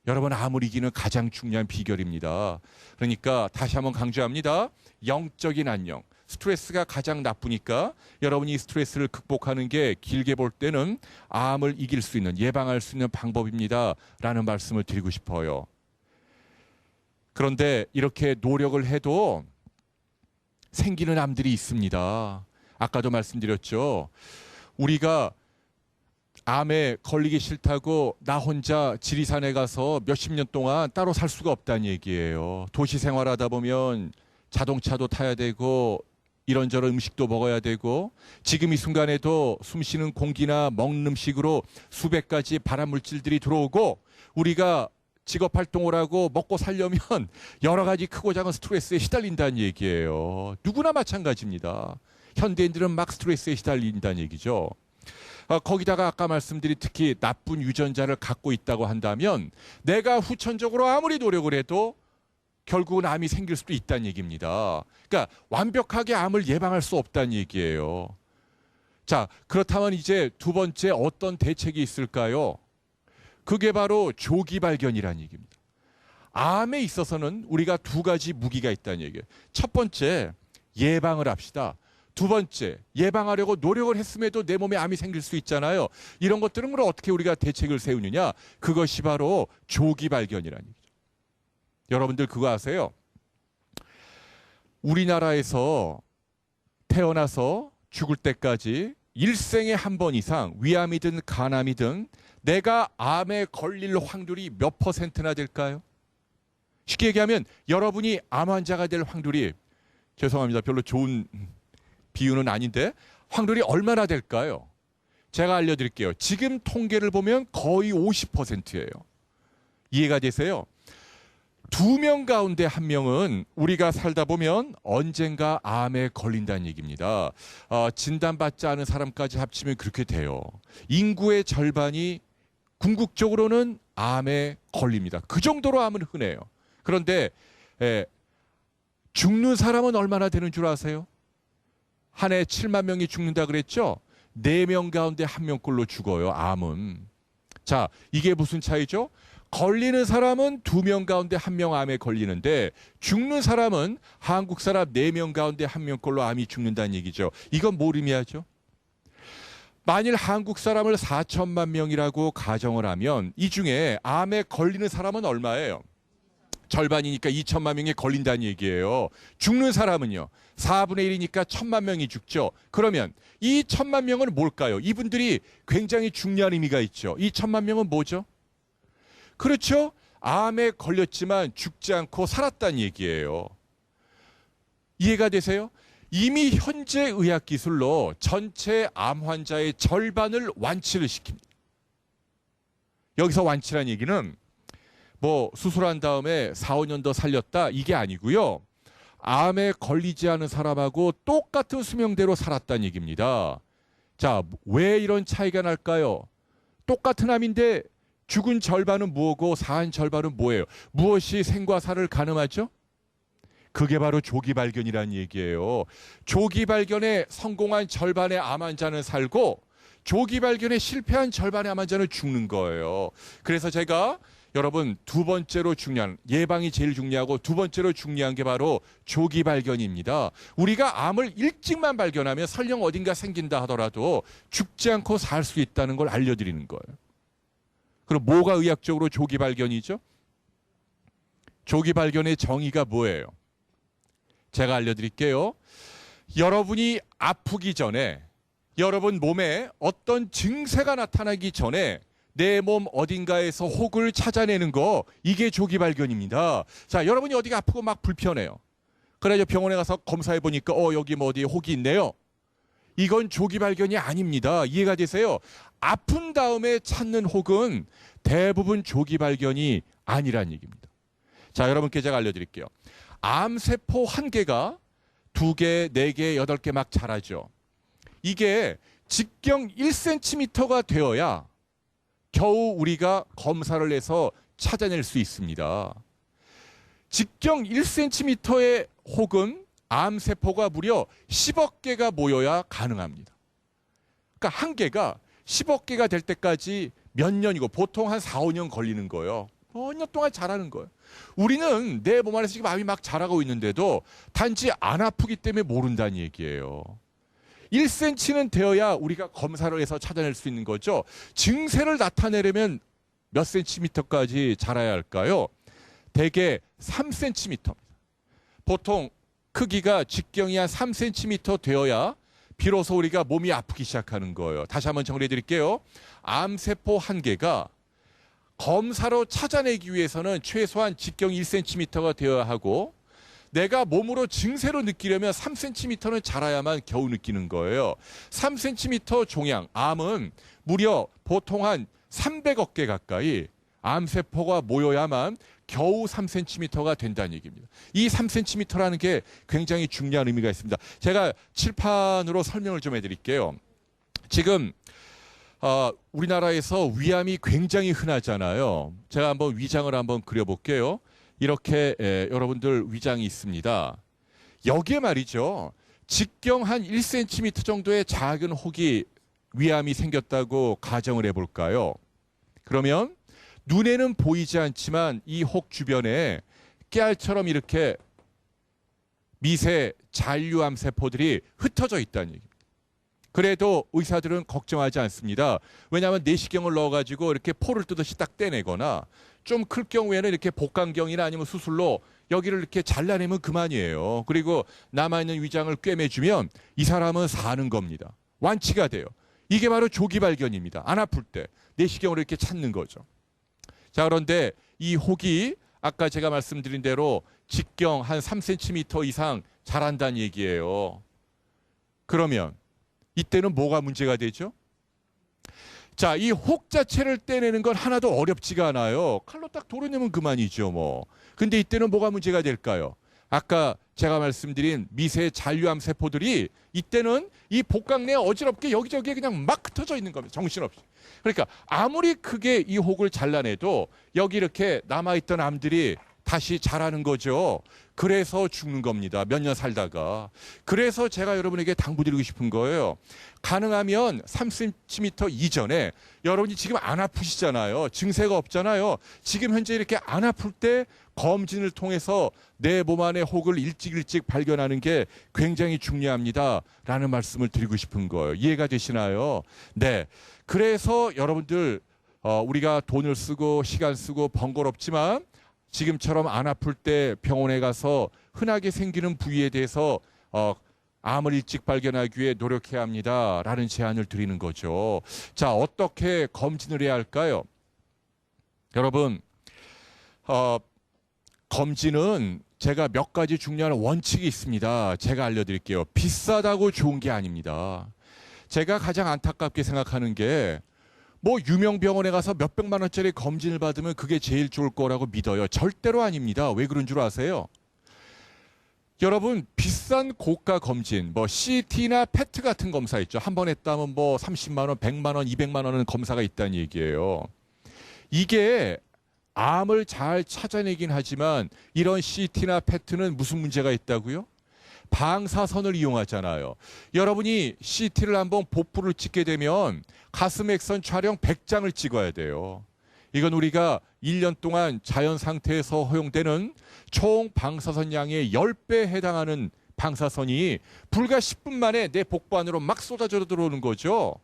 여러분 암을 이기는 가장 중요한 비결입니다. 그러니까 다시 한번 강조합니다. 영적인 안녕. 스트레스가 가장 나쁘니까 여러분이 스트레스를 극복하는 게 길게 볼 때는 암을 이길 수 있는, 예방할 수 있는 방법입니다 라는 말씀을 드리고 싶어요. 그런데 이렇게 노력을 해도 생기는 암들이 있습니다. 아까도 말씀드렸죠. 우리가 암에 걸리기 싫다고 나 혼자 지리산에 가서 몇십 년 동안 따로 살 수가 없다는 얘기예요. 도시 생활하다 보면 자동차도 타야 되고 이런저런 음식도 먹어야 되고 지금 이 순간에도 숨쉬는 공기나 먹는 음식으로 수백 가지 발암 물질들이 들어오고 우리가 직업 활동을 하고 먹고 살려면 여러 가지 크고 작은 스트레스에 시달린다는 얘기예요. 누구나 마찬가지입니다. 현대인들은 막 스트레스에 시달린다는 얘기죠. 거기다가 아까 말씀드린 특히 나쁜 유전자를 갖고 있다고 한다면 내가 후천적으로 아무리 노력을 해도 결국은 암이 생길 수도 있다는 얘기입니다. 그러니까 완벽하게 암을 예방할 수 없다는 얘기예요. 자, 그렇다면 이제 두 번째 어떤 대책이 있을까요? 그게 바로 조기 발견이라는 얘기입니다. 암에 있어서는 우리가 두 가지 무기가 있다는 얘기예요. 첫 번째, 예방을 합시다. 두 번째, 예방하려고 노력을 했음에도 내 몸에 암이 생길 수 있잖아요. 이런 것들은 그럼 어떻게 우리가 대책을 세우느냐? 그것이 바로 조기 발견이라는 얘기죠. 여러분들 그거 아세요? 우리나라에서 태어나서 죽을 때까지 일생에 한 번 이상 위암이든 간암이든 내가 암에 걸릴 확률이 몇 퍼센트나 될까요? 쉽게 얘기하면 여러분이 암 환자가 될 확률이, 죄송합니다, 별로 좋은 비유는 아닌데 확률이 얼마나 될까요? 제가 알려드릴게요. 지금 통계를 보면 거의 50%예요. 이해가 되세요? 2명 가운데 1명은 우리가 살다 보면 언젠가 암에 걸린다는 얘기입니다. 진단받지 않은 사람까지 합치면 그렇게 돼요. 인구의 절반이 궁극적으로는 암에 걸립니다. 그 정도로 암은 흔해요. 그런데 죽는 사람은 얼마나 되는 줄 아세요? 한 해 7만 명이 죽는다 그랬죠? 4명 가운데 1명꼴로 죽어요, 암은. 자, 이게 무슨 차이죠? 걸리는 사람은 2명 가운데 1명 암에 걸리는데 죽는 사람은 한국 사람 4명 가운데 1명꼴로 암이 죽는다는 얘기죠. 이건 뭘 의미하죠? 만일 한국 사람을 4천만 명이라고 가정을 하면 이 중에 암에 걸리는 사람은 얼마예요? 절반이니까 2천만 명이 걸린다는 얘기예요. 죽는 사람은요, 4분의 1이니까 1천만 명이 죽죠. 그러면 이 1천만 명은 뭘까요? 이분들이 굉장히 중요한 의미가 있죠. 이 1천만 명은 뭐죠? 그렇죠. 암에 걸렸지만 죽지 않고 살았다는 얘기예요. 이해가 되세요? 이미 현재 의학 기술로 전체 암 환자의 절반을 완치를 시킵니다. 여기서 완치란 얘기는 뭐 수술한 다음에 4, 5년 더 살렸다 이게 아니고요. 암에 걸리지 않은 사람하고 똑같은 수명대로 살았다는 얘기입니다. 자, 왜 이런 차이가 날까요? 똑같은 암인데 죽은 절반은 뭐고 사한 절반은 뭐예요? 무엇이 생과 사를 가늠하죠? 그게 바로 조기 발견이라는 얘기예요. 조기 발견에 성공한 절반의 암 환자는 살고 조기 발견에 실패한 절반의 암 환자는 죽는 거예요. 그래서 제가 여러분 두 번째로 중요한, 예방이 제일 중요하고 두 번째로 중요한 게 바로 조기 발견입니다. 우리가 암을 일찍만 발견하면 설령 어딘가 생긴다 하더라도 죽지 않고 살 수 있다는 걸 알려드리는 거예요. 그럼 뭐가 의학적으로 조기 발견이죠? 조기 발견의 정의가 뭐예요? 제가 알려드릴게요. 여러분이 아프기 전에, 여러분 몸에 어떤 증세가 나타나기 전에 내 몸 어딘가에서 혹을 찾아내는 거, 이게 조기 발견입니다. 자, 여러분이 어디가 아프고 막 불편해요. 그래서 병원에 가서 검사해 보니까 여기 뭐 어디에 혹이 있네요. 이건 조기 발견이 아닙니다. 이해가 되세요? 아픈 다음에 찾는 혹은 대부분 조기 발견이 아니란 얘기입니다. 자, 여러분께 제가 알려드릴게요. 암세포 1개가 2개, 4개, 8개 막 자라죠. 이게 직경 1cm가 되어야 겨우 우리가 검사를 해서 찾아낼 수 있습니다. 직경 1cm의 혹은 암세포가 무려 10억 개가 모여야 가능합니다. 그러니까 한 개가 10억 개가 될 때까지 몇 년이고 보통 한 4, 5년 걸리는 거예요. 몇 년 동안 자라는 거예요. 우리는 내 몸 안에서 지금 암이 막 자라고 있는데도 단지 안 아프기 때문에 모른다는 얘기예요. 1cm는 되어야 우리가 검사를 해서 찾아낼 수 있는 거죠. 증세를 나타내려면 몇 cm까지 자라야 할까요? 대개 3cm. 보통 크기가 직경이 한 3cm 되어야 비로소 우리가 몸이 아프기 시작하는 거예요. 다시 한번 정리해 드릴게요. 암세포 1개가 검사로 찾아내기 위해서는 최소한 직경 1cm가 되어야 하고 내가 몸으로 증세로 느끼려면 3cm는 자라야만 겨우 느끼는 거예요. 3cm 종양, 암은 무려 보통 한 300억 개 가까이 암세포가 모여야만 겨우 3cm가 된다는 얘기입니다. 이 3cm라는 게 굉장히 중요한 의미가 있습니다. 제가 칠판으로 설명을 좀 해드릴게요. 지금 우리나라에서 위암이 굉장히 흔하잖아요. 제가 한번 위장을 한번 그려볼게요. 이렇게 여러분들 위장이 있습니다. 여기에 말이죠. 직경 한 1cm 정도의 작은 혹이 위암이 생겼다고 가정을 해볼까요? 그러면 눈에는 보이지 않지만 이 혹 주변에 깨알처럼 이렇게 미세 잔류암 세포들이 흩어져 있다는 얘기입니다. 그래도 의사들은 걱정하지 않습니다. 왜냐하면 내시경을 넣어가지고 이렇게 포를 뜯듯이 딱 떼내거나 좀 클 경우에는 이렇게 복강경이나 아니면 수술로 여기를 이렇게 잘라내면 그만이에요. 그리고 남아있는 위장을 꿰매주면 이 사람은 사는 겁니다. 완치가 돼요. 이게 바로 조기 발견입니다. 안 아플 때 내시경으로 이렇게 찾는 거죠. 자, 그런데 이 혹이 아까 제가 말씀드린 대로 직경 한 3cm 이상 자란다는 얘기예요. 그러면 이때는 뭐가 문제가 되죠? 자, 이 혹 자체를 떼내는 건 하나도 어렵지가 않아요. 칼로 딱 도려내면 그만이죠, 뭐. 근데 이때는 뭐가 문제가 될까요? 아까 제가 말씀드린 미세 잔류암 세포들이 이때는 이 복강 내에 어지럽게 여기저기에 그냥 막 흩어져 있는 겁니다. 정신없이. 그러니까 아무리 크게 이 혹을 잘라내도 여기 이렇게 남아있던 암들이 다시 자라는 거죠. 그래서 죽는 겁니다. 몇 년 살다가. 그래서 제가 여러분에게 당부드리고 싶은 거예요. 가능하면 3cm 이전에 여러분이 지금 안 아프시잖아요. 증세가 없잖아요. 지금 현재 이렇게 안 아플 때 검진을 통해서 내 몸 안의 혹을 일찍 발견하는 게 굉장히 중요합니다. 라는 말씀을 드리고 싶은 거예요. 이해가 되시나요? 네. 그래서 여러분들 우리가 돈을 쓰고 시간 쓰고 번거롭지만 지금처럼 안 아플 때 병원에 가서 흔하게 생기는 부위에 대해서 암을 일찍 발견하기 위해 노력해야 합니다. 라는 제안을 드리는 거죠. 자, 어떻게 검진을 해야 할까요? 여러분, 검진은 제가 몇 가지 중요한 원칙이 있습니다. 제가 알려드릴게요. 비싸다고 좋은 게 아닙니다. 제가 가장 안타깝게 생각하는 게 뭐 유명 병원에 가서 몇백만 원짜리 검진을 받으면 그게 제일 좋을 거라고 믿어요. 절대로 아닙니다. 왜 그런 줄 아세요? 여러분, 비싼 고가 검진, 뭐 CT나 PET 같은 검사 있죠. 한 번 했다면 뭐 30만 원, 100만 원, 200만 원은 검사가 있다는 얘기예요. 이게 암을 잘 찾아내긴 하지만 이런 CT나 PET는 무슨 문제가 있다고요? 방사선을 이용하잖아요. 여러분이 CT를 한번 복부를 찍게 되면 가슴 액선 촬영 100장을 찍어야 돼요. 이건 우리가 1년 동안 자연 상태에서 허용되는 총 방사선 양의 10배에 해당하는 방사선이 불과 10분 만에 내 복부 안으로 막 쏟아져 들어오는 거죠.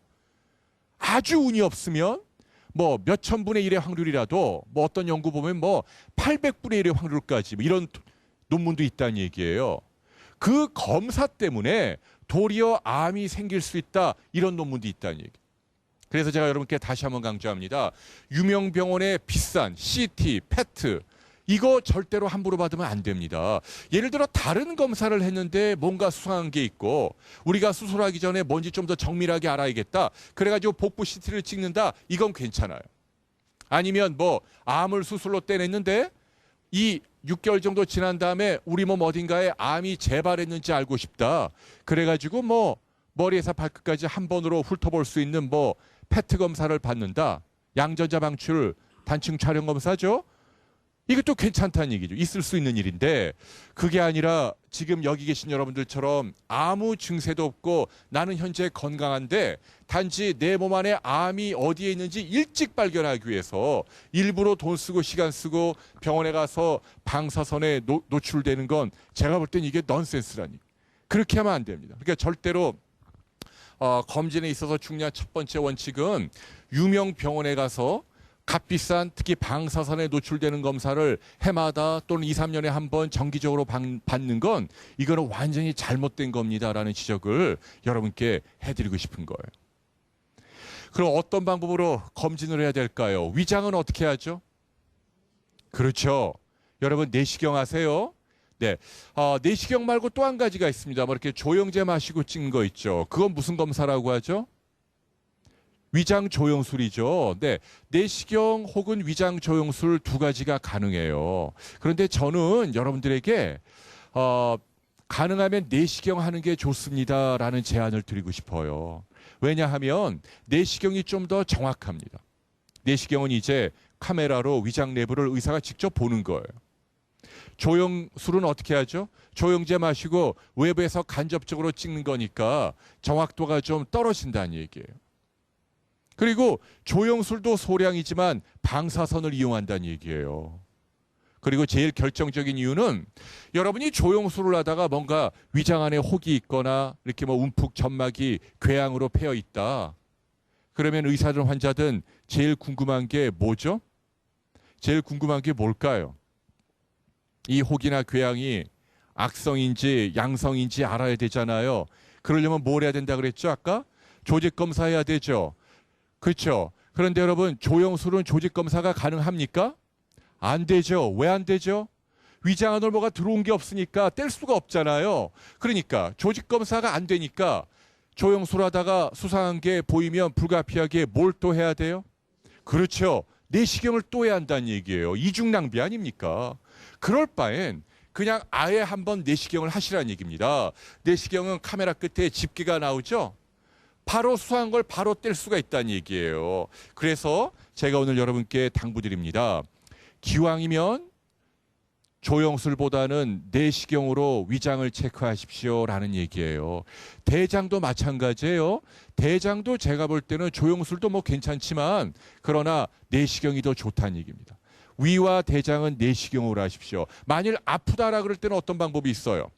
아주 운이 없으면 뭐 몇천 분의 1의 확률이라도 뭐 어떤 연구 보면 뭐 800분의 1의 확률까지 뭐 이런 논문도 있다는 얘기예요. 그 검사 때문에 도리어 암이 생길 수 있다 이런 논문도 있다는 얘기. 그래서 제가 여러분께 다시 한번 강조합니다. 유명 병원의 비싼 CT, PET 이거 절대로 함부로 받으면 안 됩니다. 예를 들어 다른 검사를 했는데 뭔가 수상한 게 있고 우리가 수술하기 전에 뭔지 좀 더 정밀하게 알아야겠다. 그래가지고 복부 CT를 찍는다. 이건 괜찮아요. 아니면 뭐 암을 수술로 떼냈는데 이 6개월 정도 지난 다음에 우리 몸 어딘가에 암이 재발했는지 알고 싶다. 그래가지고 뭐 머리에서 발끝까지 한 번으로 훑어볼 수 있는 뭐 PET 검사를 받는다. 양전자 방출 단층 촬영 검사죠. 이것도 괜찮다는 얘기죠. 있을 수 있는 일인데 그게 아니라 지금 여기 계신 여러분들처럼 아무 증세도 없고 나는 현재 건강한데 단지 내 몸 안에 암이 어디에 있는지 일찍 발견하기 위해서 일부러 돈 쓰고 시간 쓰고 병원에 가서 방사선에 노출되는 건 제가 볼 땐 이게 넌센스라니. 그렇게 하면 안 됩니다. 그러니까 절대로 검진에 있어서 중요한 첫 번째 원칙은 유명 병원에 가서 값비싼 특히 방사선에 노출되는 검사를 해마다 또는 2, 3년에 한 번 정기적으로 받는 건 이거는 완전히 잘못된 겁니다라는 지적을 여러분께 해드리고 싶은 거예요. 그럼 어떤 방법으로 검진을 해야 될까요? 위장은 어떻게 하죠? 그렇죠. 여러분 내시경 하세요. 네, 내시경 말고 또 한 가지가 있습니다. 뭐 이렇게 조영제 마시고 찍는 거 있죠. 그건 무슨 검사라고 하죠? 위장 조영술이죠. 네, 내시경 혹은 위장 조영술 두 가지가 가능해요. 그런데 저는 여러분들에게 가능하면 내시경 하는 게 좋습니다라는 제안을 드리고 싶어요. 왜냐하면 내시경이 좀 더 정확합니다. 내시경은 이제 카메라로 위장 내부를 의사가 직접 보는 거예요. 조영술은 어떻게 하죠? 조영제 마시고 외부에서 간접적으로 찍는 거니까 정확도가 좀 떨어진다는 얘기예요. 그리고 조영술도 소량이지만 방사선을 이용한다는 얘기예요. 그리고 제일 결정적인 이유는 여러분이 조영술을 하다가 뭔가 위장 안에 혹이 있거나 이렇게 뭐 움푹 점막이 궤양으로 패여 있다. 그러면 의사든 환자든 제일 궁금한 게 뭐죠? 제일 궁금한 게 뭘까요? 이 혹이나 궤양이 악성인지 양성인지 알아야 되잖아요. 그러려면 뭘 해야 된다 그랬죠? 아까? 조직 검사해야 되죠. 그렇죠. 그런데 여러분 조영술은 조직 검사가 가능합니까? 안 되죠. 왜 안 되죠? 위장 안으로 뭐가 들어온 게 없으니까 뗄 수가 없잖아요. 그러니까 조직 검사가 안 되니까 조영술 하다가 수상한 게 보이면 불가피하게 뭘 또 해야 돼요? 그렇죠. 내시경을 또 해야 한다는 얘기예요. 이중 낭비 아닙니까? 그럴 바엔 그냥 아예 한번 내시경을 하시라는 얘기입니다. 내시경은 카메라 끝에 집게가 나오죠? 바로 수상한 걸 바로 뗄 수가 있다는 얘기예요. 그래서 제가 오늘 여러분께 당부드립니다. 기왕이면 조영술보다는 내시경으로 위장을 체크하십시오라는 얘기예요. 대장도 마찬가지예요. 대장도 제가 볼 때는 조영술도 뭐 괜찮지만 그러나 내시경이 더 좋다는 얘기입니다. 위와 대장은 내시경으로 하십시오. 만일 아프다라 그럴 때는 어떤 방법이 있어요?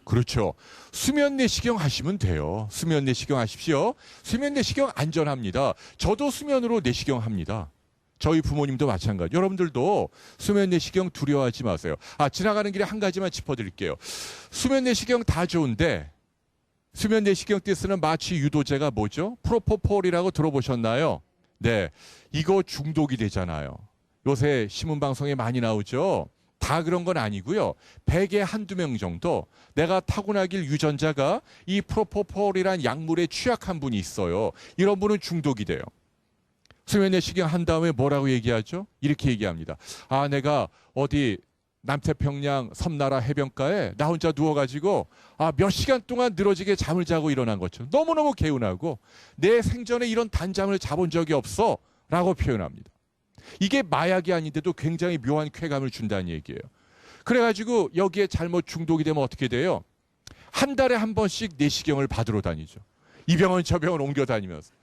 그렇죠. 수면 내시경 하시면 돼요. 수면 내시경 하십시오. 수면 내시경 안전합니다. 저도 수면으로 내시경 합니다. 저희 부모님도 마찬가지. 여러분들도 수면 내시경 두려워하지 마세요. 지나가는 길에 한 가지만 짚어드릴게요. 수면 내시경 다 좋은데 수면 내시경 때 쓰는 마취 유도제가 뭐죠? 프로포폴이라고 들어보셨나요? 네, 이거 중독이 되잖아요. 요새 신문방송에 많이 나오죠. 다 그런 건 아니고요. 100에 한두 명 정도 내가 타고나길 유전자가 이 프로포폴이란 약물에 취약한 분이 있어요. 이런 분은 중독이 돼요. 수면 내시경 한 다음에 뭐라고 얘기하죠? 이렇게 얘기합니다. 내가 어디 남태평양 섬나라 해변가에 나 혼자 누워가지고 몇 시간 동안 늘어지게 잠을 자고 일어난 것처럼 너무너무 개운하고 내 생전에 이런 단잠을 자본 적이 없어 라고 표현합니다. 이게 마약이 아닌데도 굉장히 묘한 쾌감을 준다는 얘기예요. 그래가지고 여기에 잘못 중독이 되면 어떻게 돼요? 한 달에 한 번씩 내시경을 받으러 다니죠. 이 병원 저 병원 옮겨 다니면서.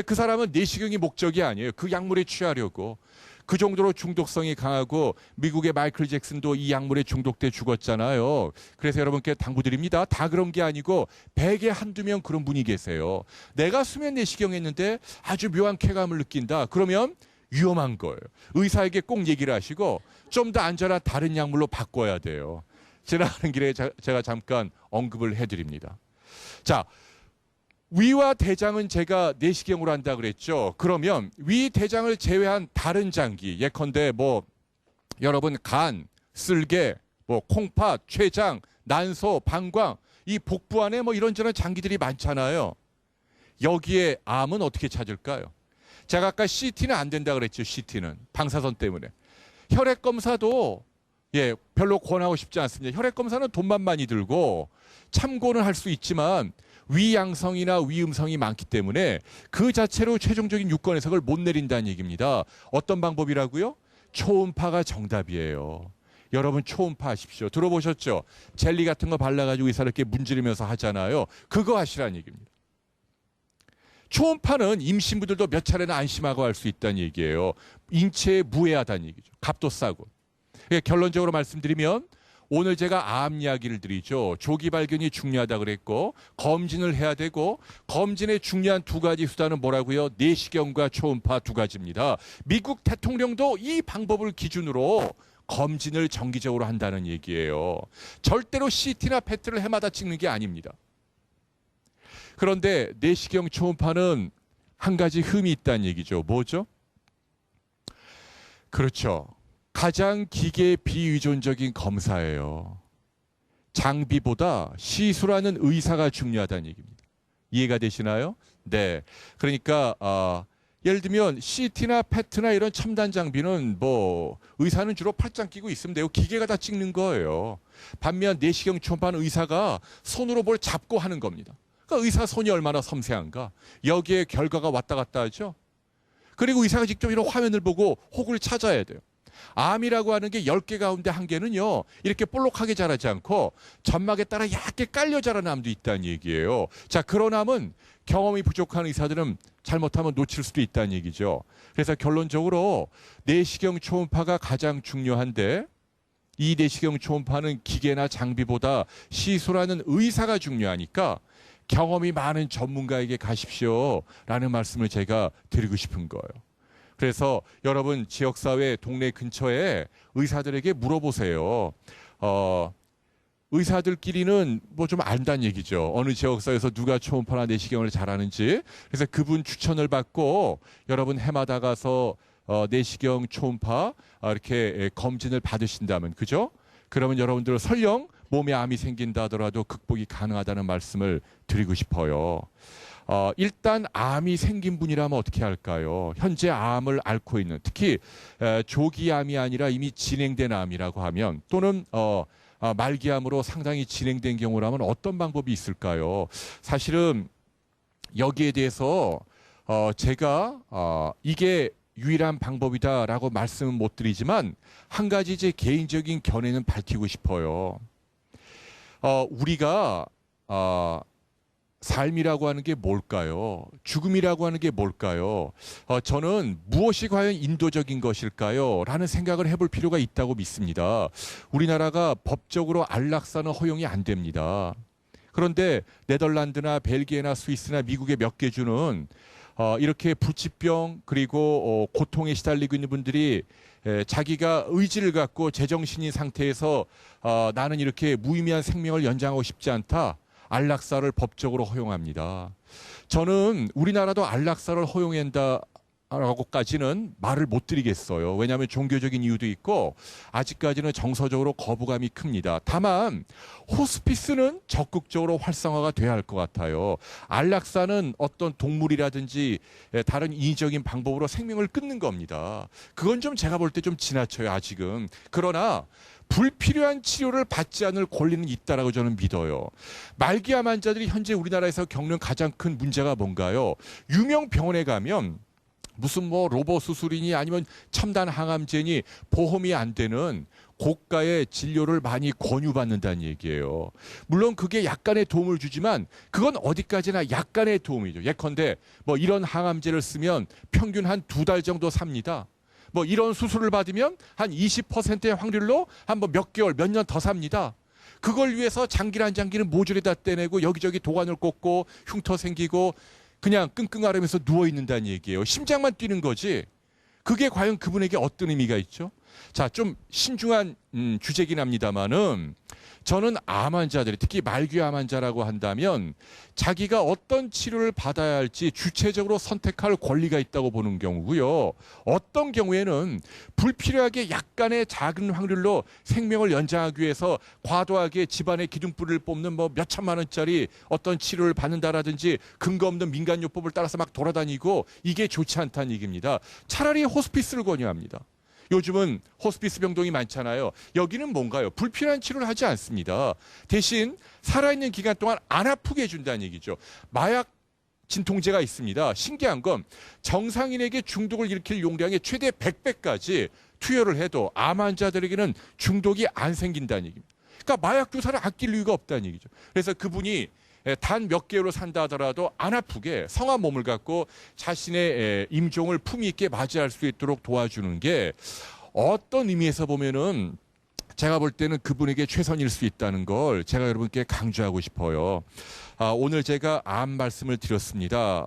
그 사람은 내시경이 목적이 아니에요. 그 약물에 취하려고. 그 정도로 중독성이 강하고 미국의 마이클 잭슨도 이 약물에 중독돼 죽었잖아요. 그래서 여러분께 당부드립니다. 다 그런 게 아니고 100에 한두 명 그런 분이 계세요. 내가 수면 내시경 했는데 아주 묘한 쾌감을 느낀다. 그러면 위험한 거예요. 의사에게 꼭 얘기를 하시고 좀 더 안전한 다른 약물로 바꿔야 돼요. 지나가는 길에 제가 잠깐 언급을 해드립니다. 자, 위와 대장은 제가 내시경으로 한다 그랬죠. 그러면 위, 대장을 제외한 다른 장기, 예컨대 뭐 여러분 간, 쓸개, 뭐 콩팥, 췌장, 난소, 방광, 이 복부 안에 뭐 이런저런 장기들이 많잖아요. 여기에 암은 어떻게 찾을까요? 제가 아까 CT는 안 된다 그랬죠. CT는 방사선 때문에. 혈액 검사도 별로 권하고 싶지 않습니다. 혈액 검사는 돈만 많이 들고 참고는 할 수 있지만 위양성이나 위음성이 많기 때문에 그 자체로 최종적인 유권 해석을 못 내린다는 얘기입니다. 어떤 방법이라고요? 초음파가 정답이에요. 여러분 초음파 하십시오. 들어보셨죠? 젤리 같은 거 발라가지고 의사를 이렇게 문지르면서 하잖아요. 그거 하시라는 얘기입니다. 초음파는 임신부들도 몇 차례나 안심하고 할 수 있다는 얘기예요. 인체에 무해하다는 얘기죠. 값도 싸고. 결론적으로 말씀드리면 오늘 제가 암 이야기를 드리죠. 조기 발견이 중요하다 그랬고 검진을 해야 되고 검진의 중요한 두 가지 수단은 뭐라고요? 내시경과 초음파 두 가지입니다. 미국 대통령도 이 방법을 기준으로 검진을 정기적으로 한다는 얘기예요. 절대로 CT나 PET를 해마다 찍는 게 아닙니다. 그런데 내시경 초음파는 한 가지 흠이 있다는 얘기죠. 뭐죠? 그렇죠. 가장 기계 비의존적인 검사예요. 장비보다 시술하는 의사가 중요하다는 얘기입니다. 이해가 되시나요? 네. 그러니까 예를 들면 CT나 PET나 이런 첨단 장비는 뭐 의사는 주로 팔짱 끼고 있으면 돼요. 기계가 다 찍는 거예요. 반면 내시경 초음파는 의사가 손으로 뭘 잡고 하는 겁니다. 그러니까 의사 손이 얼마나 섬세한가. 여기에 결과가 왔다 갔다 하죠. 그리고 의사가 직접 이런 화면을 보고 혹을 찾아야 돼요. 암이라고 하는 게 10개 가운데 1개는요. 이렇게 볼록하게 자라지 않고 점막에 따라 얇게 깔려 자라는 암도 있다는 얘기예요. 자, 그런 암은 경험이 부족한 의사들은 잘못하면 놓칠 수도 있다는 얘기죠. 그래서 결론적으로 내시경 초음파가 가장 중요한데 이 내시경 초음파는 기계나 장비보다 시술하는 의사가 중요하니까 경험이 많은 전문가에게 가십시오라는 말씀을 제가 드리고 싶은 거예요. 그래서 여러분 지역사회 동네 근처에 의사들에게 물어보세요. 의사들끼리는 뭐 좀 안다는 얘기죠. 어느 지역사회에서 누가 초음파나 내시경을 잘하는지. 그래서 그분 추천을 받고 여러분 해마다 가서 내시경 초음파 이렇게 검진을 받으신다면, 그죠? 그러면 여러분들 설령 몸에 암이 생긴다 하더라도 극복이 가능하다는 말씀을 드리고 싶어요. 일단 암이 생긴 분이라면 어떻게 할까요? 현재 암을 앓고 있는, 특히 조기암이 아니라 이미 진행된 암이라고 하면, 또는 말기암으로 상당히 진행된 경우라면 어떤 방법이 있을까요? 사실은 여기에 대해서 제가 이게 유일한 방법이다라고 말씀은 못 드리지만 한 가지 제 개인적인 견해는 밝히고 싶어요. 우리가 삶이라고 하는 게 뭘까요? 죽음이라고 하는 게 뭘까요? 저는 무엇이 과연 인도적인 것일까요? 라는 생각을 해볼 필요가 있다고 믿습니다. 우리나라가 법적으로 안락사는 허용이 안 됩니다. 그런데 네덜란드나 벨기에나 스위스나 미국의 몇 개 주는 이렇게 불치병 그리고 고통에 시달리고 있는 분들이 자기가 의지를 갖고 제정신인 상태에서 나는 이렇게 무의미한 생명을 연장하고 싶지 않다. 안락사를 법적으로 허용합니다. 저는 우리나라도 안락사를 허용한다라고까지는 말을 못 드리겠어요. 왜냐하면 종교적인 이유도 있고 아직까지는 정서적으로 거부감이 큽니다. 다만 호스피스는 적극적으로 활성화가 돼야 할 것 같아요. 안락사는 어떤 동물이라든지 다른 인위적인 방법으로 생명을 끊는 겁니다. 그건 좀 제가 볼 때 좀 지나쳐요, 아직은. 그러나 불필요한 치료를 받지 않을 권리는 있다라고 저는 믿어요. 말기암 환자들이 현재 우리나라에서 겪는 가장 큰 문제가 뭔가요? 유명 병원에 가면 무슨 뭐 로봇 수술이니 아니면 첨단 항암제니 보험이 안 되는 고가의 진료를 많이 권유받는다는 얘기예요. 물론 그게 약간의 도움을 주지만 그건 어디까지나 약간의 도움이죠. 예컨대 뭐 이런 항암제를 쓰면 평균 한 2달 정도 삽니다. 뭐 이런 수술을 받으면 한 20%의 확률로 한 뭐 몇 개월, 몇 년 더 삽니다. 그걸 위해서 장기란 장기는 모조리 다 떼내고 여기저기 도관을 꽂고 흉터 생기고 그냥 끙끙 앓으면서 누워있는다는 얘기예요. 심장만 뛰는 거지. 그게 과연 그분에게 어떤 의미가 있죠? 자, 좀 신중한 주제긴 합니다만은 저는 암 환자들이, 특히 말기암 환자라고 한다면 자기가 어떤 치료를 받아야 할지 주체적으로 선택할 권리가 있다고 보는 경우고요. 어떤 경우에는 불필요하게 약간의 작은 확률로 생명을 연장하기 위해서 과도하게 집안의 기둥뿌리를 뽑는 뭐 몇 천만 원짜리 어떤 치료를 받는다라든지 근거 없는 민간요법을 따라서 막 돌아다니고 이게 좋지 않다는 얘기입니다. 차라리 호스피스를 권유합니다. 요즘은 호스피스 병동이 많잖아요. 여기는 뭔가요? 불필요한 치료를 하지 않습니다. 대신 살아있는 기간 동안 안 아프게 해준다는 얘기죠. 마약 진통제가 있습니다. 신기한 건 정상인에게 중독을 일으킬 용량의 최대 100배까지 투여를 해도 암 환자들에게는 중독이 안 생긴다는 얘기입니다. 그러니까 마약 주사를 아낄 이유가 없다는 얘기죠. 그래서 그분이 단 몇 개월로 산다 하더라도 안 아프게 성한 몸을 갖고 자신의 임종을 품위 있게 맞이할 수 있도록 도와주는 게 어떤 의미에서 보면은 제가 볼 때는 그분에게 최선일 수 있다는 걸 제가 여러분께 강조하고 싶어요. 오늘 제가 암 말씀을 드렸습니다.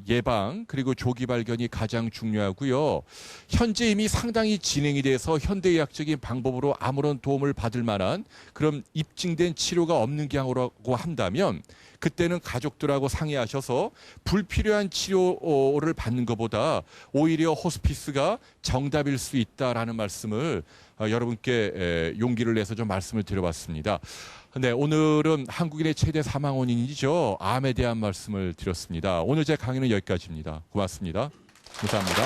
예방 그리고 조기 발견이 가장 중요하고요. 현재 이미 상당히 진행이 돼서 현대의학적인 방법으로 아무런 도움을 받을 만한 그런 입증된 치료가 없는 경우라고 한다면 그때는 가족들하고 상의하셔서 불필요한 치료를 받는 것보다 오히려 호스피스가 정답일 수 있다라는 말씀을 여러분께 용기를 내서 좀 말씀을 드려봤습니다. 네, 오늘은 한국인의 최대 사망 원인이죠. 암에 대한 말씀을 드렸습니다. 오늘 제 강의는 여기까지입니다. 고맙습니다. 감사합니다.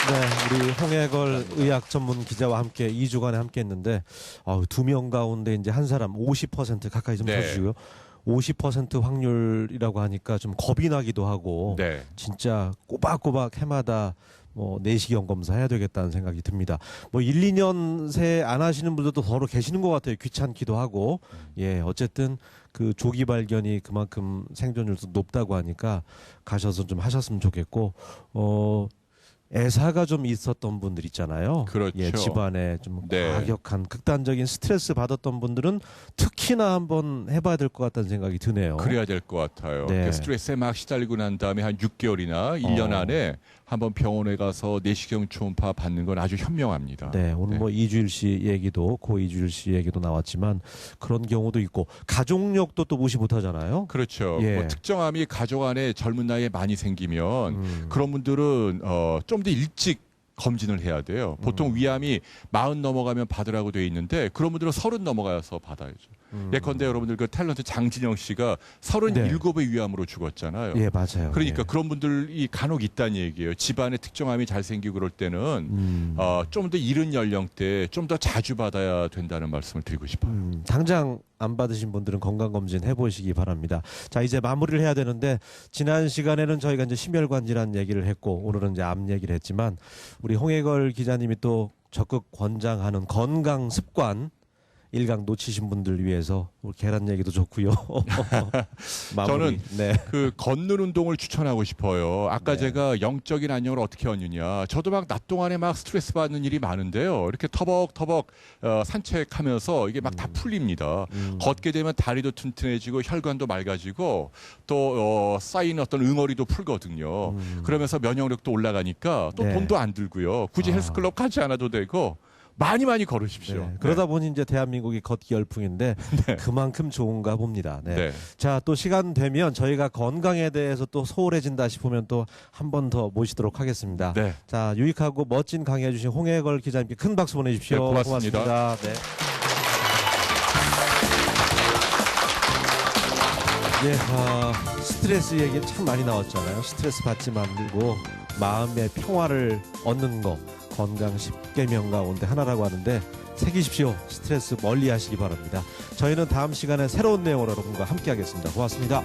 네, 우리 홍해걸 의학 전문 기자와 함께 2주간에 함께 했는데 2명 가운데 이제 한 사람 50% 가까이 좀 네. 쳐주시고요. 50% 확률이라고 하니까 좀 겁이 나기도 하고 네. 진짜 꼬박꼬박 해마다 내시경 검사 해야 되겠다는 생각이 듭니다. 1, 2년 새 안 하시는 분들도 더러 계시는 것 같아요. 귀찮기도 하고. 예, 어쨌든 그 조기 발견이 그만큼 생존율도 높다고 하니까 가셔서 좀 하셨으면 좋겠고, 애사가 좀 있었던 분들 있잖아요. 그렇죠. 예, 집안에 좀 네. 과격한 극단적인 스트레스 받았던 분들은 특히나 한번 해봐야 될 것 같다는 생각이 드네요. 그래야 될 것 같아요. 네. 그 스트레스에 막 시달리고 난 다음에 한 6개월이나 1년 안에 한번 병원에 가서 내시경 초음파 받는 건 아주 현명합니다. 네, 오늘 네. 이주일 씨 얘기도 고 이주일 씨 얘기도 나왔지만 그런 경우도 있고 가족력도 또 무시 못하잖아요. 그렇죠. 예. 특정암이 가족 안에 젊은 나이에 많이 생기면 그런 분들은 좀 더 일찍 검진을 해야 돼요. 보통 위암이 40 넘어가면 받으라고 돼 있는데 그런 분들은 30 넘어가서 받아야죠. 예컨대 여러분들 그 탤런트 장진영 씨가 37의 위암으로 죽었잖아요. 예, 맞아요. 그러니까 예. 그런 분들이 간혹 있다는 얘기예요. 집안에 특정암이 잘 생기고 그럴 때는 좀 더 이른 연령대에 좀 더 자주 받아야 된다는 말씀을 드리고 싶어요. 당장 안 받으신 분들은 건강검진 해보시기 바랍니다. 자, 이제 마무리를 해야 되는데 지난 시간에는 저희가 이제 심혈관 질환 얘기를 했고 오늘은 이제 암 얘기를 했지만 우리 홍해걸 기자님이 또 적극 권장하는 건강 습관 일강 놓치신 분들 위해서 우리 계란 얘기도 좋고요. 마무리. 저는 네. 그 걷는 운동을 추천하고 싶어요. 아까 네. 제가 영적인 안녕을 어떻게 얻느냐. 저도 막 낮 동안에 막 스트레스 받는 일이 많은데요. 이렇게 터벅터벅 산책하면서 이게 막 다 풀립니다. 걷게 되면 다리도 튼튼해지고 혈관도 맑아지고 또 쌓인 어떤 응어리도 풀거든요. 그러면서 면역력도 올라가니까 또 네. 돈도 안 들고요. 굳이 헬스클럽 가지 않아도 되고 많이 걸으십시오. 네. 그러다 보니 이제 대한민국이 걷기 열풍인데 그만큼 좋은가 봅니다. 네. 네. 자, 또 시간 되면 저희가 건강에 대해서 또 소홀해진다 싶으면 또 한 번 더 모시도록 하겠습니다. 네. 자, 유익하고 멋진 강의해 주신 홍해걸 기자님께 큰 박수 보내주십시오. 네, 고맙습니다. 고맙습니다. 네. 스트레스 얘기 참 많이 나왔잖아요. 스트레스 받지 말고 마음의 평화를 얻는 거 건강 10계명 가운데 하나라고 하는데 새기십시오. 스트레스 멀리 하시기 바랍니다. 저희는 다음 시간에 새로운 내용으로 여러분과 함께 하겠습니다. 고맙습니다.